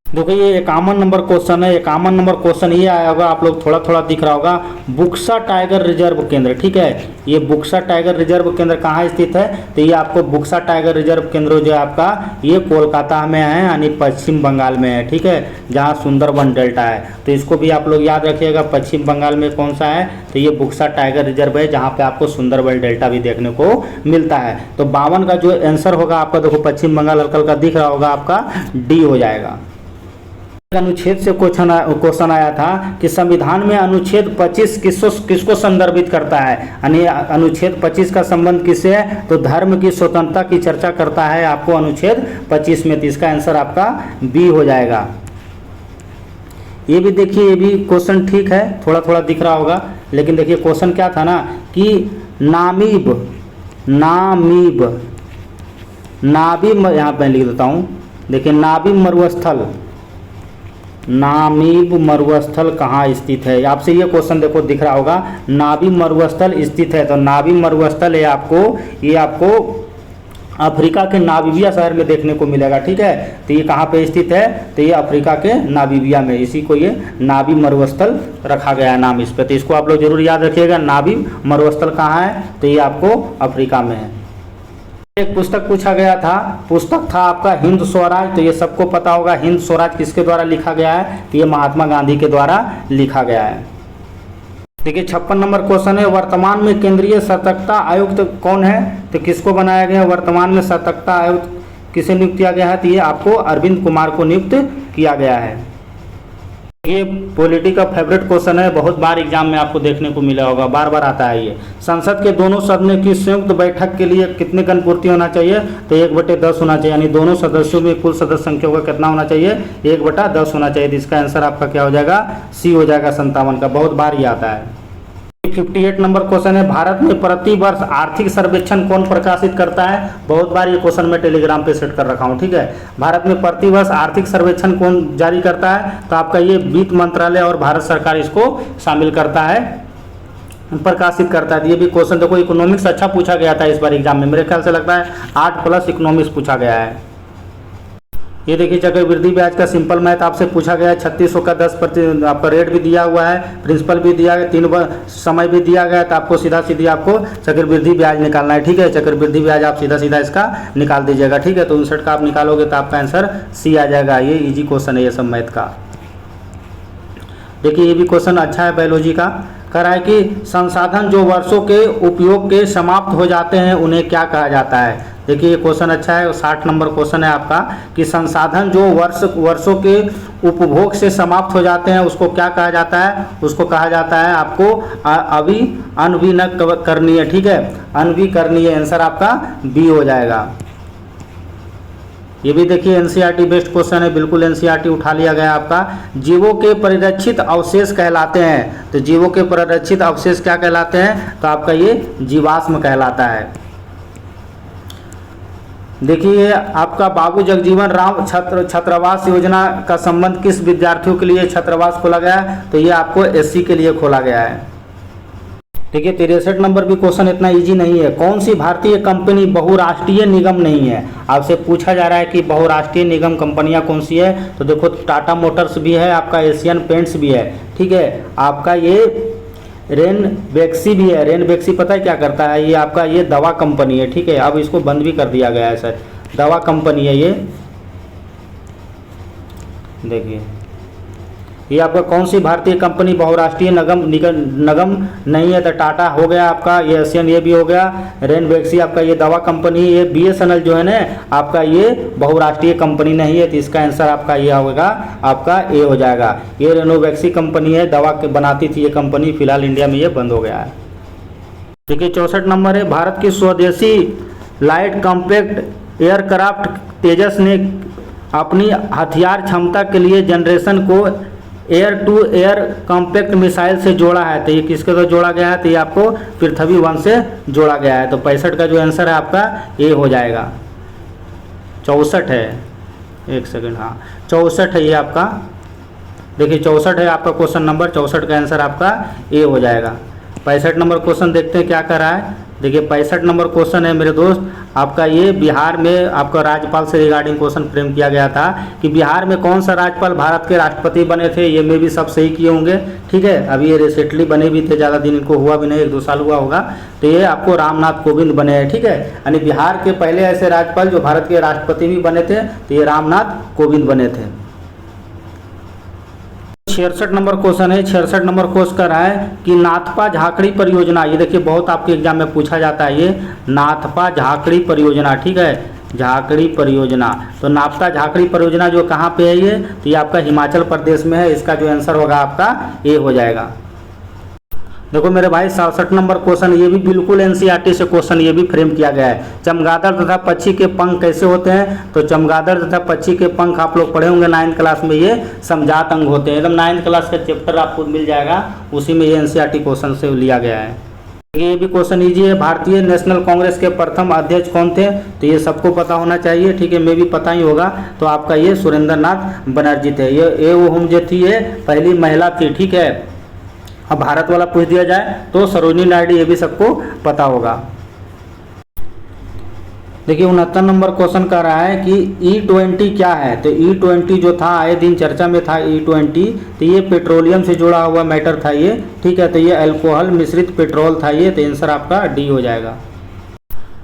देखो ये 51 नंबर क्वेश्चन है। 51 नंबर क्वेश्चन ये आया होगा, आप लोग थोड़ा थोड़ा दिख रहा होगा, बुक्सा टाइगर रिजर्व केंद्र। ठीक है, ये बुक्सा टाइगर रिजर्व केंद्र कहाँ स्थित है? तो ये आपको बुक्सा टाइगर रिजर्व केंद्र जो है आपका ये कोलकाता में है यानी पश्चिम बंगाल में है। ठीक है, जहाँ सुंदरबन डेल्टा है। तो इसको भी आप लोग याद रखिएगा, पश्चिम बंगाल में कौन सा है? तो ये बुक्सा टाइगर रिजर्व है जहाँ पे आपको सुंदरबन डेल्टा भी देखने को मिलता है। तो 52 का जो आंसर होगा आपका, देखो पश्चिम बंगाल हल्का हल्का दिख रहा होगा, आपका डी हो जाएगा। अनुच्छेद से क्वेश्चन आया था कि संविधान में अनुच्छेद 25 किसको संदर्भित करता है? यानी अनुच्छेद 25 का संबंध किससे है? तो धर्म की स्वतंत्रता की चर्चा करता है आपको अनुच्छेद 25 में। तो इसका आंसर आपका बी हो जाएगा। ये भी देखिए, ये भी क्वेश्चन ठीक है, थोड़ा थोड़ा दिख रहा होगा, लेकिन देखिए क्वेश्चन क्या था ना कि नामीब यहाँ पे लिख देता हूँ। देखिए नामीब मरुस्थल कहाँ स्थित है? आपसे ये क्वेश्चन देखो दिख रहा होगा, नामीब मरुस्थल स्थित है। तो नामीब मरुस्थल है ये आपको अफ्रीका के नामीबिया शहर में देखने को मिलेगा। ठीक है, तो ये कहाँ पे स्थित है? तो ये अफ्रीका के नामीबिया में, इसी को ये नामीब मरुस्थल रखा गया है नाम इस पे। तो इसको आप लोग जरूर याद रखिएगा, नामीब मरुस्थल कहाँ है? तो ये आपको अफ्रीका में है। एक पुस्तक पूछा गया था, पुस्तक था आपका हिंद स्वराज। तो ये सबको पता होगा हिंद स्वराज किसके द्वारा लिखा गया है? तो ये महात्मा गांधी के द्वारा लिखा गया है। देखिए 56 नंबर क्वेश्चन है, वर्तमान में केंद्रीय सतर्कता आयुक्त कौन है? तो किसको बनाया गया? वर्तमान में सतर्कता आयुक्त किसे नियुक्त किया गया है? तो ये आपको अरविंद कुमार को नियुक्त किया गया है। ये पॉलिटी का फेवरेट क्वेश्चन है, बहुत बार एग्जाम में आपको देखने को मिला होगा, बार बार आता है ये। संसद के दोनों सदनों की संयुक्त बैठक के लिए कितने गण पूर्ति होना चाहिए? तो 1/10 होना चाहिए, यानी दोनों सदस्यों में कुल सदस्य संख्या का कितना होना चाहिए? 1/10 होना चाहिए। तो इसका आंसर आपका क्या हो जाएगा? सी हो जाएगा 57 का। बहुत बार ये आता है। 58 नंबर क्वेश्चन है, भारत में प्रति वर्ष आर्थिक सर्वेक्षण कौन प्रकाशित करता है? बहुत बार ये क्वेश्चन मैं टेलीग्राम पे सेट कर रखा हूँ। ठीक है, भारत में प्रति वर्ष आर्थिक सर्वेक्षण कौन जारी करता है? तो आपका ये वित्त मंत्रालय और भारत सरकार इसको शामिल करता है, प्रकाशित करता है। ये भी क्वेश्चन देखो इकोनॉमिक्स अच्छा पूछा गया था इस बार एग्जाम में, मेरे ख्याल से लगता है 8+ इकोनॉमिक्स पूछा गया है। ये देखिए चक्रवृद्धि ब्याज का सिंपल मैथ आपसे पूछा गया है। 3600 का 10% आपका रेट भी दिया हुआ है, प्रिंसिपल भी दिया गया, 3 समय भी दिया गया है। तो आपको सीधा सीधी आपको चक्रवृद्धि ब्याज निकालना है। ठीक है, चक्रवृद्धि ब्याज आप सीधा सीधा इसका निकाल दीजिएगा। ठीक है, तो 59 का आप निकालोगे तो आपका आंसर सी आ जाएगा। ये इजी क्वेश्चन है ये सब मैथ का। देखिए ये भी क्वेश्चन अच्छा है बायोलॉजी का। कह रहा है कि संसाधन जो वर्षों के उपयोग के समाप्त हो जाते हैं उन्हें क्या कहा जाता है? देखिए ये क्वेश्चन अच्छा है, 60 नंबर क्वेश्चन है आपका कि संसाधन जो वर्षों के उपभोग से समाप्त हो जाते हैं उसको क्या कहा जाता है? उसको कहा जाता है आपको अनवीकरणीय। ठीक है, अनवीकरणीय आंसर आपका बी हो जाएगा। ये भी देखिए एनसीईआरटी बेस्ड क्वेश्चन है, बिल्कुल एनसीईआरटी उठा लिया गया आपका। जीवों के परिरक्षित अवशेष कहलाते हैं। तो जीवों के परिरक्षित अवशेष क्या कहलाते हैं? तो आपका ये जीवाश्म कहलाता है। देखिए आपका बाबू जगजीवन राम छात्रावास योजना का संबंध किस विद्यार्थियों के लिए छात्रावास खोला गया है? तो ये आपको एससी के लिए खोला गया है। देखिए 63 नंबर भी क्वेश्चन इतना इजी नहीं है। कौन सी भारतीय कंपनी बहुराष्ट्रीय निगम नहीं है? आपसे पूछा जा रहा है कि बहुराष्ट्रीय निगम कंपनियां कौन सी है, तो देखो टाटा मोटर्स भी है, आपका एशियन पेंट्स भी है, ठीक है, आपका ये रेनबेक्सी भी है। रेनबेक्सी पता है क्या करता है? ये आपका ये दवा कंपनी है, ठीक है, अब इसको बंद भी कर दिया गया है सर, दवा कंपनी है ये। देखिए ये आपका कौन सी भारतीय कंपनी बहुराष्ट्रीय नगम नहीं है? तो टाटा हो गया आपका, ये एशियन ये भी हो गया, रेनबेक्सी आपका ये दवा कंपनी, ये बीएसएनएल जो है ना आपका ये बहुराष्ट्रीय कंपनी नहीं है, तो इसका आंसर आपका ये होगा, आपका ए हो जाएगा। ये रेनोवेक्सी कंपनी है, दवा के बनाती थी ये कंपनी, फिलहाल इंडिया में ये बंद हो गया है। देखिए 64 नंबर है, भारत की स्वदेशी लाइट कॉम्पैक्ट एयरक्राफ्ट तेजस ने अपनी हथियार क्षमता के लिए जनरेशन को air to air compact missile से जोड़ा है। तो ये किसके तो जोड़ा गया है? तो ये आपको पृथ्वी 1 से जोड़ा गया है। तो 65 का जो आंसर है आपका ए हो जाएगा। 64 है, एक सेकंड, हाँ 64 है ये आपका। देखिए 64 है आपका क्वेश्चन नंबर, 64 का आंसर आपका ए हो जाएगा। 65 नंबर क्वेश्चन देखते हैं क्या कर रहा है। देखिए 65 नंबर क्वेश्चन है मेरे दोस्त, आपका ये बिहार में आपका राज्यपाल से रिगार्डिंग क्वेश्चन फ्रेम किया गया था कि बिहार में कौन सा राज्यपाल भारत के राष्ट्रपति बने थे। ये में भी सब सही किए होंगे, ठीक है, अभी ये रिसेंटली बने भी थे, ज़्यादा दिन इनको हुआ भी नहीं, 1-2 साल हुआ होगा। तो ये आपको रामनाथ कोविंद बने हैं, ठीक है, यानी बिहार के पहले ऐसे राज्यपाल जो भारत के राष्ट्रपति भी बने थे, तो ये रामनाथ कोविंद बने थे। 66 नंबर क्वेश्चन है, 66 नंबर क्वेश्चन कर रहा है कि नाथपा झाकड़ी परियोजना, ये देखिए बहुत आपके एग्जाम में पूछा जाता है, ये नाथपा झाकड़ी परियोजना, ठीक है, झाकड़ी परियोजना। तो नाथपा झाकड़ी परियोजना जो कहाँ पे है ये? तो ये आपका हिमाचल प्रदेश में है। इसका जो आंसर होगा आपका ए हो जाएगा। देखो मेरे भाई 67 नंबर क्वेश्चन, ये भी बिल्कुल एनसीईआरटी से क्वेश्चन ये भी फ्रेम किया गया है। चमगादड़ तथा पक्षी के पंख कैसे होते हैं? तो चमगादड़ तथा पक्षी के पंख आप लोग पढ़े होंगे 9th क्लास में, ये समजात अंग होते हैं। एकदम 9th क्लास का चैप्टर आपको मिल जाएगा, उसी में ये एनसीईआरटी क्वेश्चन से लिया गया है। ये भी क्वेश्चन ईजी है। भारतीय नेशनल कांग्रेस के प्रथम अध्यक्ष कौन थे? तो ये सबको पता होना चाहिए, ठीक है, मैं भी पता ही होगा। तो आपका ये सुरेंद्र नाथ बनर्जी थे। ये वो हम जो थी ये पहली महिला थी, ठीक है। अब भारत वाला पूछ दिया जाए तो सरोजिनी नायडू, ये भी सबको पता होगा। देखिए 69 नंबर क्वेश्चन कर रहा है कि E20 क्या है? तो E20 जो था आए दिन चर्चा में था E20, तो ये पेट्रोलियम से जुड़ा हुआ मैटर था ये, ठीक है, तो ये अल्कोहल मिश्रित पेट्रोल था ये, तो आंसर आपका डी हो जाएगा।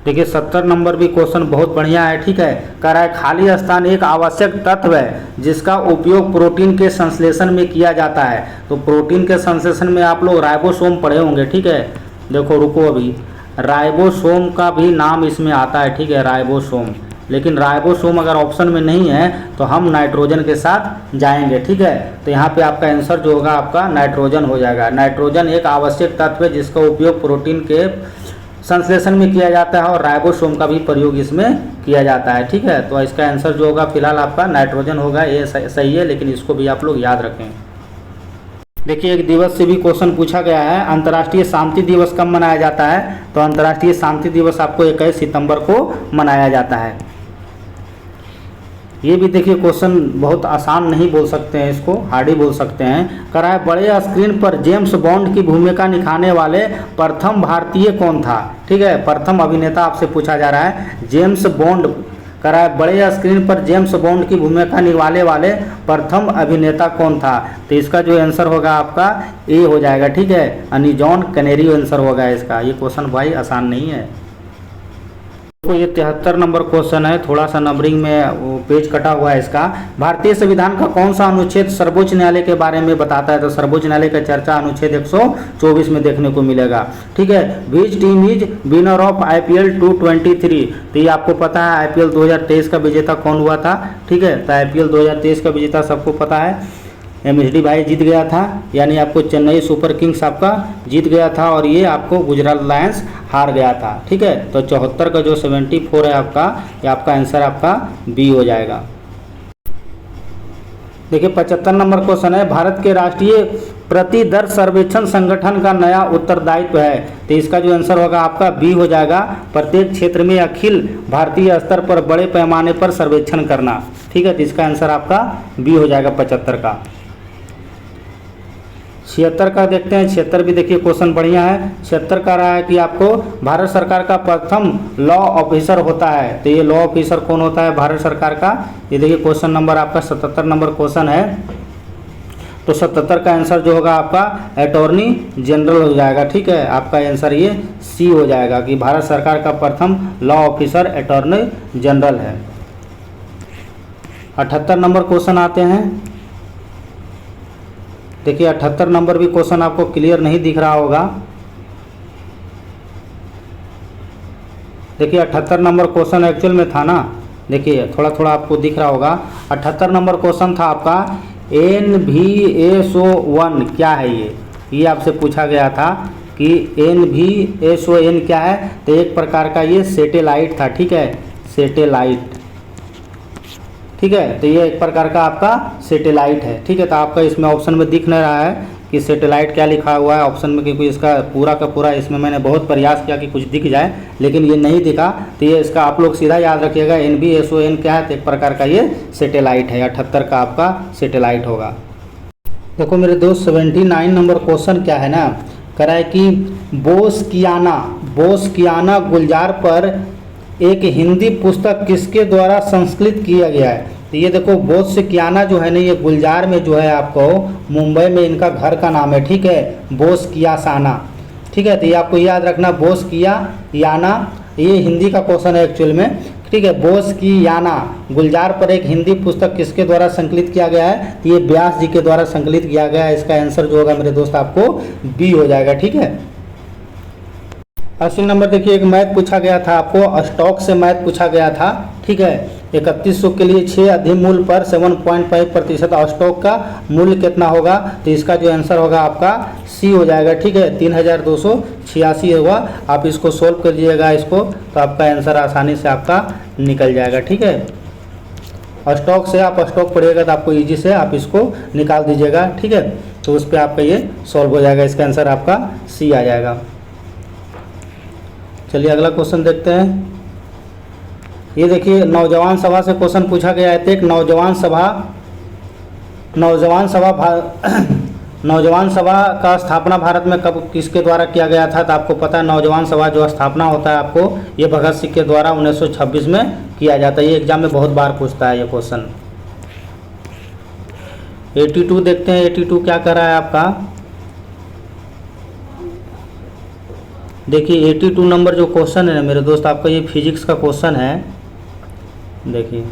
देखिए 70 नंबर भी क्वेश्चन बहुत बढ़िया है, ठीक है, कह रहा है खाली स्थान एक आवश्यक तत्व है जिसका उपयोग प्रोटीन के संश्लेषण में किया जाता है। तो प्रोटीन के संश्लेषण में आप लोग राइबोसोम पढ़े होंगे, ठीक है, देखो रुको, अभी राइबोसोम का भी नाम इसमें आता है, ठीक है, राइबोसोम, लेकिन राइबोसोम अगर ऑप्शन में नहीं है तो हम नाइट्रोजन के साथ जाएंगे, ठीक है। तो यहाँ पे आपका आंसर जो होगा आपका नाइट्रोजन हो जाएगा। नाइट्रोजन एक आवश्यक तत्व है जिसका उपयोग प्रोटीन के संश्लेषण में किया जाता है और राइबोसोम का भी प्रयोग इसमें किया जाता है, ठीक है। तो इसका आंसर जो होगा फिलहाल आपका नाइट्रोजन होगा, ये सही है, लेकिन इसको भी आप लोग याद रखें। देखिए एक दिवस से भी क्वेश्चन पूछा गया है, अंतर्राष्ट्रीय शांति दिवस कब मनाया जाता है? तो अंतर्राष्ट्रीय शांति दिवस आपको 21 सितंबर को मनाया जाता है। ये भी देखिए क्वेश्चन बहुत आसान नहीं बोल सकते हैं, इसको हार्ड ही बोल सकते हैं। कह रहा है बड़े स्क्रीन पर जेम्स बॉन्ड की भूमिका निभाने वाले प्रथम भारतीय कौन था? ठीक है, प्रथम अभिनेता आपसे पूछा जा रहा है, जेम्स बॉन्ड। कह रहा है बड़े स्क्रीन पर जेम्स बॉन्ड की भूमिका निभाने वाले प्रथम अभिनेता कौन था? तो इसका जो आंसर होगा आपका ए हो जाएगा, ठीक है, यानी जॉन कनेरी आंसर होगा इसका। ये क्वेश्चन भाई आसान नहीं है। तो ये 73 नंबर क्वेश्चन है, थोड़ा सा नंबरिंग में वो पेज कटा हुआ है इसका। भारतीय संविधान का कौन सा अनुच्छेद सर्वोच्च न्यायालय के बारे में बताता है? तो सर्वोच्च न्यायालय का चर्चा अनुच्छेद 124 में देखने को मिलेगा, ठीक है। Which team is winner of IPL 223? तो ये आपको पता है IPL 2023 का विजेता कौन हुआ था, ठीक है। तो IPL 2023 का विजेता सबको पता है, MSD भाई जीत गया था, यानी आपको चेन्नई सुपर किंग्स आपका जीत गया था और ये आपको गुजरात लायंस हार गया था, ठीक है। तो 74 का जो 74 है आपका, ये आपका आंसर आपका बी हो जाएगा। देखिए 75 नंबर क्वेश्चन है, भारत के राष्ट्रीय प्रति दर सर्वेक्षण संगठन का नया उत्तरदायित्व है। तो इसका जो आंसर होगा आपका बी हो जाएगा। प्रत्येक क्षेत्र में अखिल भारतीय स्तर पर बड़े पैमाने पर सर्वेक्षण करना, ठीक है। तो इसका आंसर आपका बी हो जाएगा 75 का। 76 का देखते हैं। 76 भी देखिए क्वेश्चन बढ़िया है। 76 का रहा है कि आपको भारत सरकार का प्रथम लॉ ऑफिसर होता है, तो ये लॉ ऑफिसर कौन होता है भारत सरकार का? ये देखिए क्वेश्चन नंबर आपका 77 नंबर क्वेश्चन है। तो 77 का आंसर जो होगा आपका अटॉर्नी जनरल हो जाएगा। ठीक है, आपका आंसर ये सी हो जाएगा कि भारत सरकार का प्रथम लॉ ऑफिसर अटॉर्नी जनरल है। 78 नंबर क्वेश्चन आते हैं। देखिए 78 नंबर भी क्वेश्चन आपको क्लियर नहीं दिख रहा होगा। देखिए 78 नंबर क्वेश्चन एक्चुअल में था ना, देखिए थोड़ा थोड़ा आपको दिख रहा होगा। 78 नंबर क्वेश्चन था आपका NVSO1 क्या है ये आपसे पूछा गया था कि NVSON क्या है? तो एक प्रकार का ये सैटेलाइट था। ठीक है, सैटेलाइट। ठीक है, तो ये एक प्रकार का आपका सैटेलाइट है। ठीक है, तो आपका इसमें ऑप्शन में दिख नहीं रहा है कि सैटेलाइट क्या लिखा हुआ है ऑप्शन में, क्योंकि इसका पूरा का पूरा इसमें मैंने बहुत प्रयास किया कि कुछ दिख जाए, लेकिन ये नहीं दिखा। तो ये इसका आप लोग सीधा याद रखिएगा, NVSON क्या है? तो एक प्रकार का ये सैटेलाइट है। 78 का आपका सैटेलाइट होगा। देखो मेरे दोस्त 79 नंबर क्वेश्चन क्या है ना, कह रहा है कि बोसकियाना गुलजार पर एक हिंदी पुस्तक किसके द्वारा संस्कृत किया गया है? तो ये देखो बोसकियाना जो है ना, ये गुलजार में जो है आपको मुंबई में इनका घर का नाम है। ठीक है, बोसकियासाना। ठीक है, तो ये आपको याद रखना, बोसकियाना, ये हिंदी का क्वेश्चन है एक्चुअल में। ठीक है, बोसकियाना गुलजार पर एक हिंदी पुस्तक किसके द्वारा संकलित किया गया है? तो ये व्यास जी के द्वारा संकलित किया गया है। इसका आंसर जो होगा मेरे दोस्त आपको बी हो जाएगा। ठीक है, 80 नंबर देखिए एक मैथ पूछा गया था आपको, स्टॉक से मैथ पूछा गया था। ठीक है, 3100 के लिए 6 अधिमूल्य पर 7.5% स्टॉक का मूल्य कितना होगा? तो इसका जो आंसर होगा आपका सी हो जाएगा। ठीक है, 3286 होगा। आप इसको सोल्व कर लीजिएगा इसको, तो आपका आंसर आसानी से आपका निकल जाएगा। ठीक है, स्टॉक से आप स्टॉक पढ़िएगा तो आपको ईजी से आप इसको निकाल दीजिएगा। ठीक है, तो उस पर आपका ये सॉल्व हो जाएगा, इसका आंसर आपका सी आ जाएगा। चलिए अगला क्वेश्चन देखते हैं। ये देखिए नौजवान सभा से क्वेश्चन पूछा गया है। एक नौजवान सभा का स्थापना भारत में कब किसके द्वारा किया गया था? तो आपको पता है नौजवान सभा जो स्थापना होता है आपको ये भगत सिंह के द्वारा 1926 में किया जाता है। ये एग्जाम में बहुत बार पूछता है ये क्वेश्चन। 82 देखते हैं, 82 क्या कर रहा है आपका? देखिए 82 नंबर जो क्वेश्चन है ना मेरे दोस्त, आपका ये फिजिक्स का क्वेश्चन है। देखिए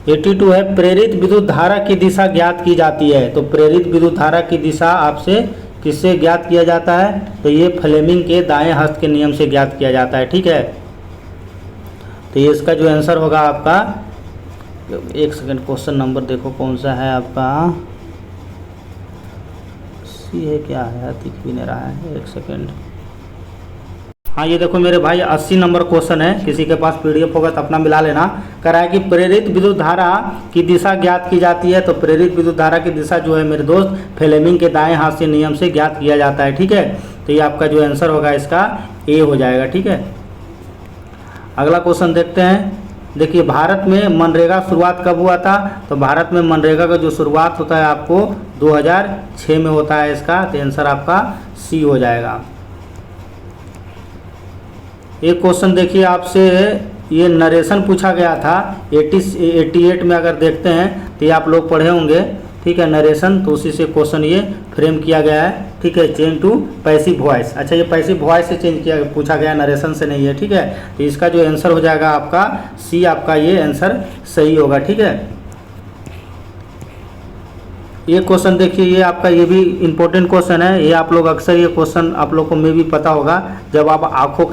82 है, प्रेरित विद्युत धारा की दिशा ज्ञात की जाती है। तो प्रेरित विद्युत धारा की दिशा आपसे किससे ज्ञात किया जाता है? तो ये फ्लेमिंग के दाएं हस्त के नियम से ज्ञात किया जाता है। ठीक है, तो ये इसका जो आंसर होगा आपका, एक सेकंड क्वेश्चन नंबर देखो कौन सा है आपका, सी है क्या है, दिख भी नहीं रहा है, एक सेकंड। हाँ ये देखो मेरे भाई 80 नंबर क्वेश्चन है, किसी के पास PDF होगा तो अपना मिला लेना। कह रहा है कि प्रेरित विद्युत धारा की दिशा ज्ञात की जाती है। तो प्रेरित विद्युत धारा की दिशा जो है मेरे दोस्त फ्लेमिंग के दाएं हाथ से नियम से ज्ञात किया जाता है। ठीक है, तो ये आपका जो आंसर होगा इसका ए हो जाएगा। ठीक है, अगला क्वेश्चन देखते हैं। देखिए भारत में मनरेगा शुरुआत कब हुआ था? तो भारत में मनरेगा का जो शुरुआत होता है आपको 2006 में होता है इसका, तो आंसर आपका सी हो जाएगा। एक क्वेश्चन देखिए आपसे ये नरेशन पूछा गया था 88 में, अगर देखते हैं तो ये आप लोग पढ़े होंगे। ठीक है, नरेशन, तो उसी से क्वेश्चन ये फ्रेम किया गया है। ठीक है, चेंज टू पैसिव वॉइस। अच्छा ये पैसिव वॉइस से चेंज किया पूछा गया, नरेशन से नहीं है। ठीक है, तो इसका जो आंसर हो जाएगा आपका सी, आपका ये आंसर सही होगा। ठीक है, ये क्वेश्चन देखिए, ये आपका ये भी इम्पोर्टेंट क्वेश्चन है। ये आप लोग अक्सर ये क्वेश्चन आप लोग को में भी पता होगा, जब आप आँखों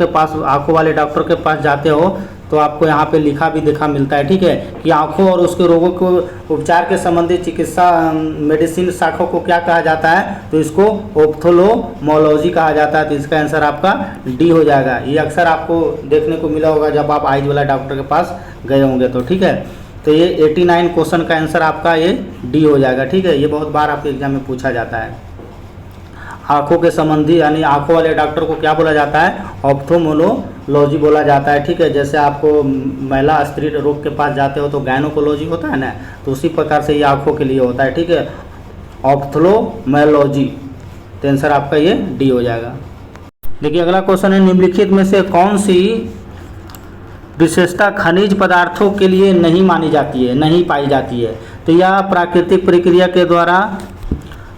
वाले डॉक्टर के पास जाते हो तो आपको यहाँ पे लिखा भी देखा मिलता है। ठीक है, कि आँखों और उसके रोगों को उपचार के संबंधित चिकित्सा मेडिसिन शाखों को क्या कहा जाता है? तो इसको ऑप्थेल्मोलॉजी कहा जाता है। तो इसका आंसर आपका डी हो जाएगा। ये अक्सर आपको देखने को मिला होगा जब आप आइज वाला डॉक्टर के पास गए होंगे तो। ठीक है, तो ये 89 क्वेश्चन का आंसर आपका ये डी हो जाएगा। ठीक है, ये बहुत बार आपके एग्जाम में पूछा जाता है। आँखों के संबंधी यानी आँखों वाले डॉक्टर को क्या बोला जाता है? ऑप्थेल्मोलॉजी बोला जाता है। ठीक है, जैसे आपको महिला स्त्री रोग के पास जाते हो तो गायनोकोलॉजी होता है ना, तो उसी प्रकार से ये आँखों के लिए होता है। ठीक है, ऑप्थेल्मोलॉजी, तो आंसर आपका ये डी हो जाएगा। देखिए अगला क्वेश्चन है, निम्नलिखित में से कौन सी विशेषता खनिज पदार्थों के लिए नहीं मानी जाती है, नहीं पाई जाती है? तो यह प्राकृतिक प्रक्रिया के द्वारा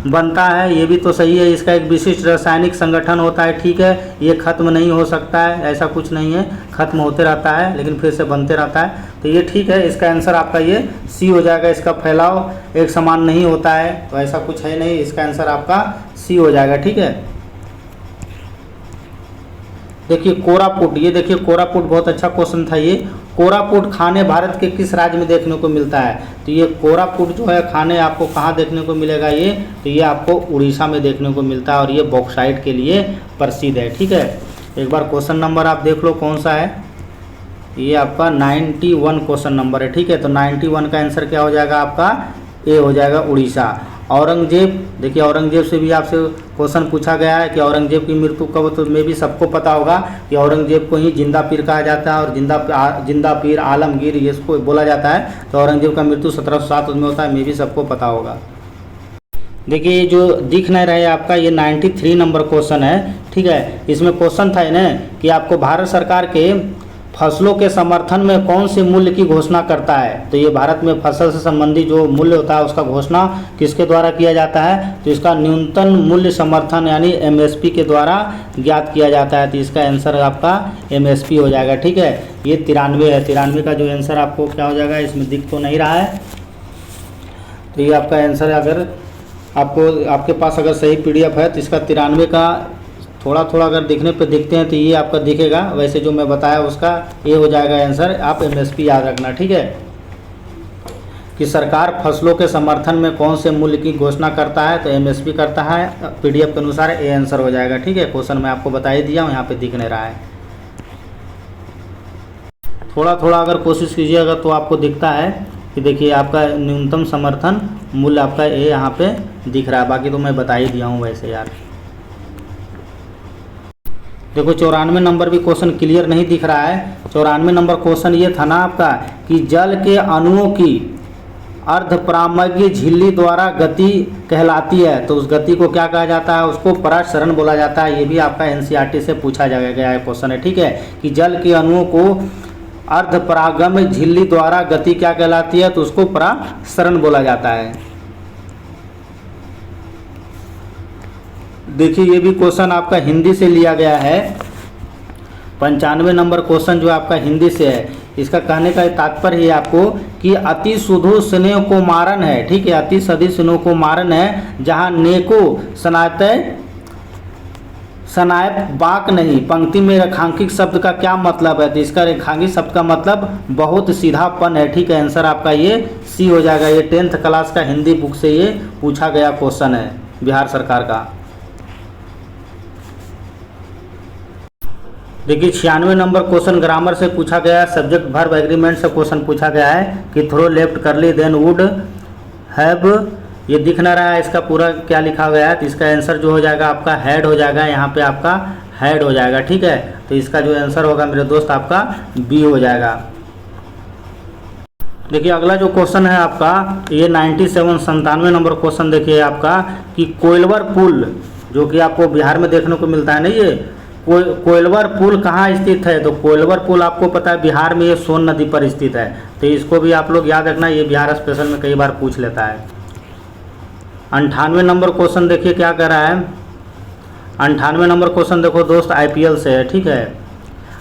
बनता है, ये भी तो सही है। इसका एक विशिष्ट रासायनिक संगठन होता है, ठीक है, ये खत्म नहीं हो सकता है, ऐसा कुछ नहीं है, खत्म होते रहता है लेकिन फिर से बनते रहता है, तो ये ठीक है। इसका आंसर आपका ये सी हो जाएगा। इसका फैलाव एक समान नहीं होता है, तो ऐसा कुछ है नहीं, इसका आंसर आपका सी हो जाएगा, ठीक है। देखिए कोरापुट, ये देखिए कोरापुट बहुत अच्छा क्वेश्चन था ये। कोरापुट खाने भारत के किस राज्य में देखने को मिलता है? तो ये कोरापुट जो है खाने आपको कहाँ देखने को मिलेगा ये? तो ये आपको उड़ीसा में देखने को मिलता है और ये बॉक्साइट के लिए प्रसिद्ध है, ठीक है। एक बार क्वेश्चन नंबर आप देख लो कौन सा है, ये आपका 91 क्वेश्चन नंबर है, ठीक है। तो 91 का आंसर क्या हो जाएगा आपका? ए हो जाएगा, उड़ीसा। औरंगजेब, देखिए औरंगजेब से भी आपसे क्वेश्चन पूछा गया है कि औरंगजेब की मृत्यु कब, तो में भी सबको पता होगा कि औरंगजेब को ही जिंदा पीर कहा जाता है और जिंदा पीर आलमगीर ये इसको बोला जाता है। तो औरंगजेब का मृत्यु 1707 में होता है, में भी सबको पता होगा। देखिए ये जो दिख नहीं रहा है आपका, ये 93 नंबर क्वेश्चन है, ठीक है। इसमें क्वेश्चन था ना कि आपको भारत सरकार के फसलों के समर्थन में कौन से मूल्य की घोषणा करता है? तो ये भारत में फसल से संबंधित जो मूल्य होता है उसका घोषणा किसके द्वारा किया जाता है? तो इसका न्यूनतम मूल्य समर्थन यानी एमएसपी के द्वारा ज्ञात किया जाता है। तो इसका आंसर आपका एमएसपी हो जाएगा, ठीक है। ये 93 है, 93 का जो आंसर आपको क्या हो जाएगा, इसमें दिख तो नहीं रहा है, तो ये आपका आंसर अगर आपके पास अगर सही PDF है तो इसका 93 का थोड़ा थोड़ा अगर दिखने पे दिखते हैं तो ये आपका दिखेगा, वैसे जो मैं बताया उसका ये हो जाएगा आंसर। आप एमएसपी याद रखना, ठीक है, कि सरकार फसलों के समर्थन में कौन से मूल्य की घोषणा करता है? तो एमएसपी करता है, PDF के अनुसार ये आंसर हो जाएगा, ठीक है। क्वेश्चन मैं आपको बता ही दिया हूँ, यहाँ पे दिख नहीं रहा है। थोड़ा थोड़ा अगर कोशिश कीजिएगा तो आपको दिखता है कि देखिए आपका न्यूनतम समर्थन मूल्य आपका ये यहाँ पे दिख रहा है, बाकी तो मैं बता ही दिया हूँ वैसे यार। देखो 94 नंबर भी क्वेश्चन क्लियर नहीं दिख रहा है। 94 नंबर क्वेश्चन ये था ना आपका कि जल के अणुओं की अर्धपरामग्य झिल्ली द्वारा गति कहलाती है, तो उस गति को क्या कहा जाता है? उसको परासरण बोला जाता है। ये भी आपका एनसीईआरटी से पूछा गया है क्वेश्चन है, ठीक है, कि जल के अणुओं को अर्धपरागम्य झिल्ली द्वारा गति क्या कहलाती है? तो उसको परासरण बोला जाता है। देखिए ये भी क्वेश्चन आपका हिंदी से लिया गया है। 95 नंबर क्वेश्चन जो आपका हिंदी से है, इसका कहने का तात्पर्य है आपको कि अति सुधु स्नेह को मारन है, ठीक है, अति सदी स्नेह को मारन है, जहाँ नेको सनायत बाक नहीं। पंक्ति में रेखांकित शब्द का क्या मतलब है? तो इसका रेखांकित शब्द का मतलब बहुत सीधापन है, ठीक है। आंसर आपका ये सी हो जाएगा। ये 10th क्लास का हिंदी बुक से ये पूछा गया क्वेश्चन है बिहार सरकार का। देखिए 96 नंबर क्वेश्चन ग्रामर से पूछा गया है, सब्जेक्ट वर्ब एग्रीमेंट से क्वेश्चन पूछा गया है कि थ्रो लेफ्ट करली देन वुड हैव, ये दिख ना रहा है इसका पूरा क्या लिखा गया है, तो इसका आंसर जो हो जाएगा आपका हेड हो जाएगा, यहाँ पे आपका हेड हो जाएगा, ठीक है। तो इसका जो आंसर होगा मेरे दोस्त आपका बी हो जाएगा। देखिए अगला जो क्वेश्चन है आपका ये 97 नंबर क्वेश्चन देखिए आपका कि कोइलवर पुल जो कि आपको बिहार में देखने को मिलता है ना, ये कोइलवर पुल कहाँ स्थित है? तो कोइलवर पुल आपको पता है बिहार में ये सोन नदी पर स्थित है, तो इसको भी आप लोग याद रखना, ये बिहार स्पेशल में कई बार पूछ लेता है। 98 नंबर क्वेश्चन देखिए क्या कह रहा है। 98 नंबर क्वेश्चन देखो दोस्त IPL से है, ठीक है।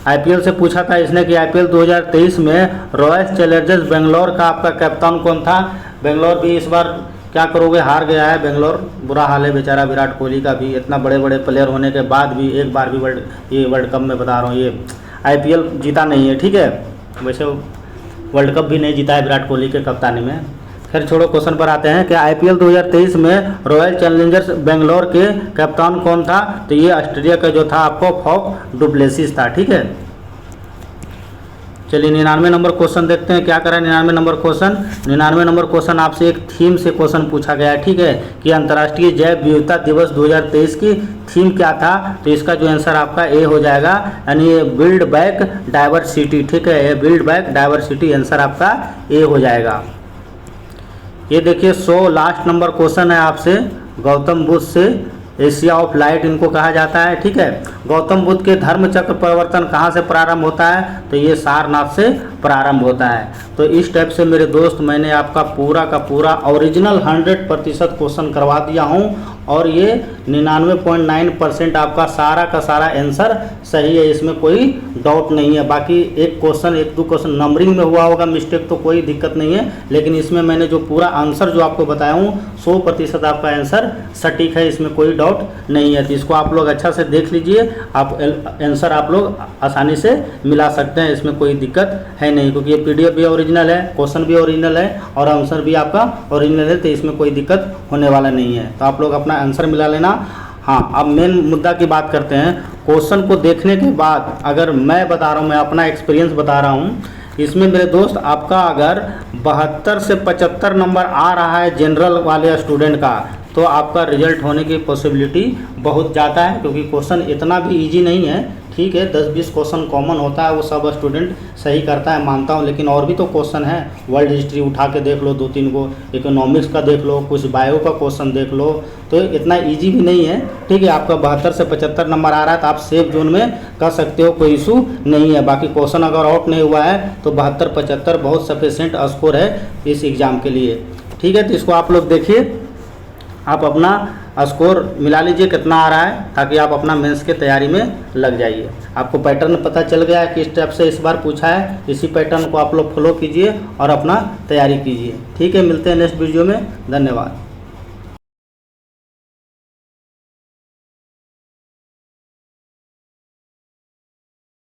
IPL से पूछा था इसने कि IPL 2023 में रॉयल चैलेंजर्स बेंगलोर का आपका कप्तान कौन था? बेंगलोर भी इस बार क्या करोगे, हार गया है बेंगलोर, बुरा हाल है बेचारा विराट कोहली का भी, इतना बड़े बड़े प्लेयर होने के बाद भी एक बार भी वर्ल्ड कप में बता रहा हूँ ये IPL जीता नहीं है, ठीक है। वैसे वर्ल्ड कप भी नहीं जीता है विराट कोहली के कप्तानी में। खैर छोड़ो, क्वेश्चन पर आते हैं कि IPL 2023 में रॉयल चैलेंजर्स बेंगलोर के कप्तान कौन था? तो ये ऑस्ट्रेलिया का जो था आपको फॉफ डुप्लेसिस था, ठीक है। चलिए 99 नंबर क्वेश्चन देखते हैं क्या करा है 99 नंबर क्वेश्चन। 99 नंबर क्वेश्चन आपसे एक थीम से क्वेश्चन पूछा गया है, ठीक है, कि अंतर्राष्ट्रीय जैव विविधता दिवस 2023 की थीम क्या था? तो इसका जो आंसर आपका ए हो जाएगा, यानी ये बिल्ड बैक डाइवर्सिटी, ठीक है, ये बिल्ड बैक डाइवर्सिटी आंसर आपका ए हो जाएगा। ये देखिए 100 लास्ट नंबर क्वेश्चन है आपसे, गौतम बुद्ध से, एशिया ऑफ लाइट इनको कहा जाता है। ठीक है, गौतम बुद्ध के धर्म चक्र परिवर्तन कहाँ से प्रारंभ होता है, तो ये सारनाथ से प्रारंभ होता है। तो इस टाइप से मेरे दोस्त मैंने आपका पूरा का पूरा ओरिजिनल 100% क्वेश्चन करवा दिया हूँ, और ये 99.9% आपका सारा का सारा आंसर सही है, इसमें कोई डाउट नहीं है। बाकी एक दो क्वेश्चन नंबरिंग में हुआ होगा मिस्टेक, तो कोई दिक्कत नहीं है, लेकिन इसमें मैंने जो पूरा आंसर जो आपको बताया हूँ 100% आपका आंसर सटीक है, इसमें कोई डाउट नहीं है। तो इसको आप लोग अच्छा से देख लीजिए, आप आंसर आप लोग आसानी से मिला सकते हैं, इसमें कोई दिक्कत है नहीं, क्योंकि ये PDF भी ओरिजिनल है, क्वेश्चन भी ओरिजिनल है और आंसर भी आपका ओरिजिनल है, तो इसमें कोई दिक्कत होने वाला नहीं है। तो आप लोग अपना आंसर मिला लेना। हाँ, अब मेन मुद्दा की बात करते हैं। क्वेश्चन को देखने के बाद अगर मैं बता रहा हूँ, मैं अपना एक्सपीरियंस बता रहा हूँ, इसमें मेरे दोस्त आपका अगर 72 से 75 नंबर आ रहा है जनरल वाले स्टूडेंट का, तो आपका रिजल्ट होने की पॉसिबिलिटी बहुत ज़्यादा है, क्योंकि क्वेश्चन इतना भी इजी नहीं है। ठीक है, 10-20 क्वेश्चन कॉमन होता है, वो सब स्टूडेंट सही करता है, मानता हूँ, लेकिन और भी तो क्वेश्चन है। वर्ल्ड हिस्ट्री उठा के देख लो 2-3 को, इकोनॉमिक्स का देख लो, कुछ बायो का क्वेश्चन देख लो, तो इतना इजी भी नहीं है। ठीक है, आपका 72 से 75 नंबर आ रहा है, तो आप सेफ जोन में कर सकते हो, कोई इशू नहीं है। बाकी क्वेश्चन अगर आउट नहीं हुआ है तो 72-75 बहुत सफिशेंट स्कोर है इस एग्ज़ाम के लिए। ठीक है, तो इसको आप लोग देखिए, आप अपना स्कोर मिला लीजिए कितना आ रहा है, ताकि आप अपना मेंस के तैयारी में लग जाइए। आपको पैटर्न पता चल गया है कि इस टाइप से इस बार पूछा है, इसी पैटर्न को आप लोग फॉलो कीजिए और अपना तैयारी कीजिए। ठीक है, मिलते हैं नेक्स्ट वीडियो में, धन्यवाद।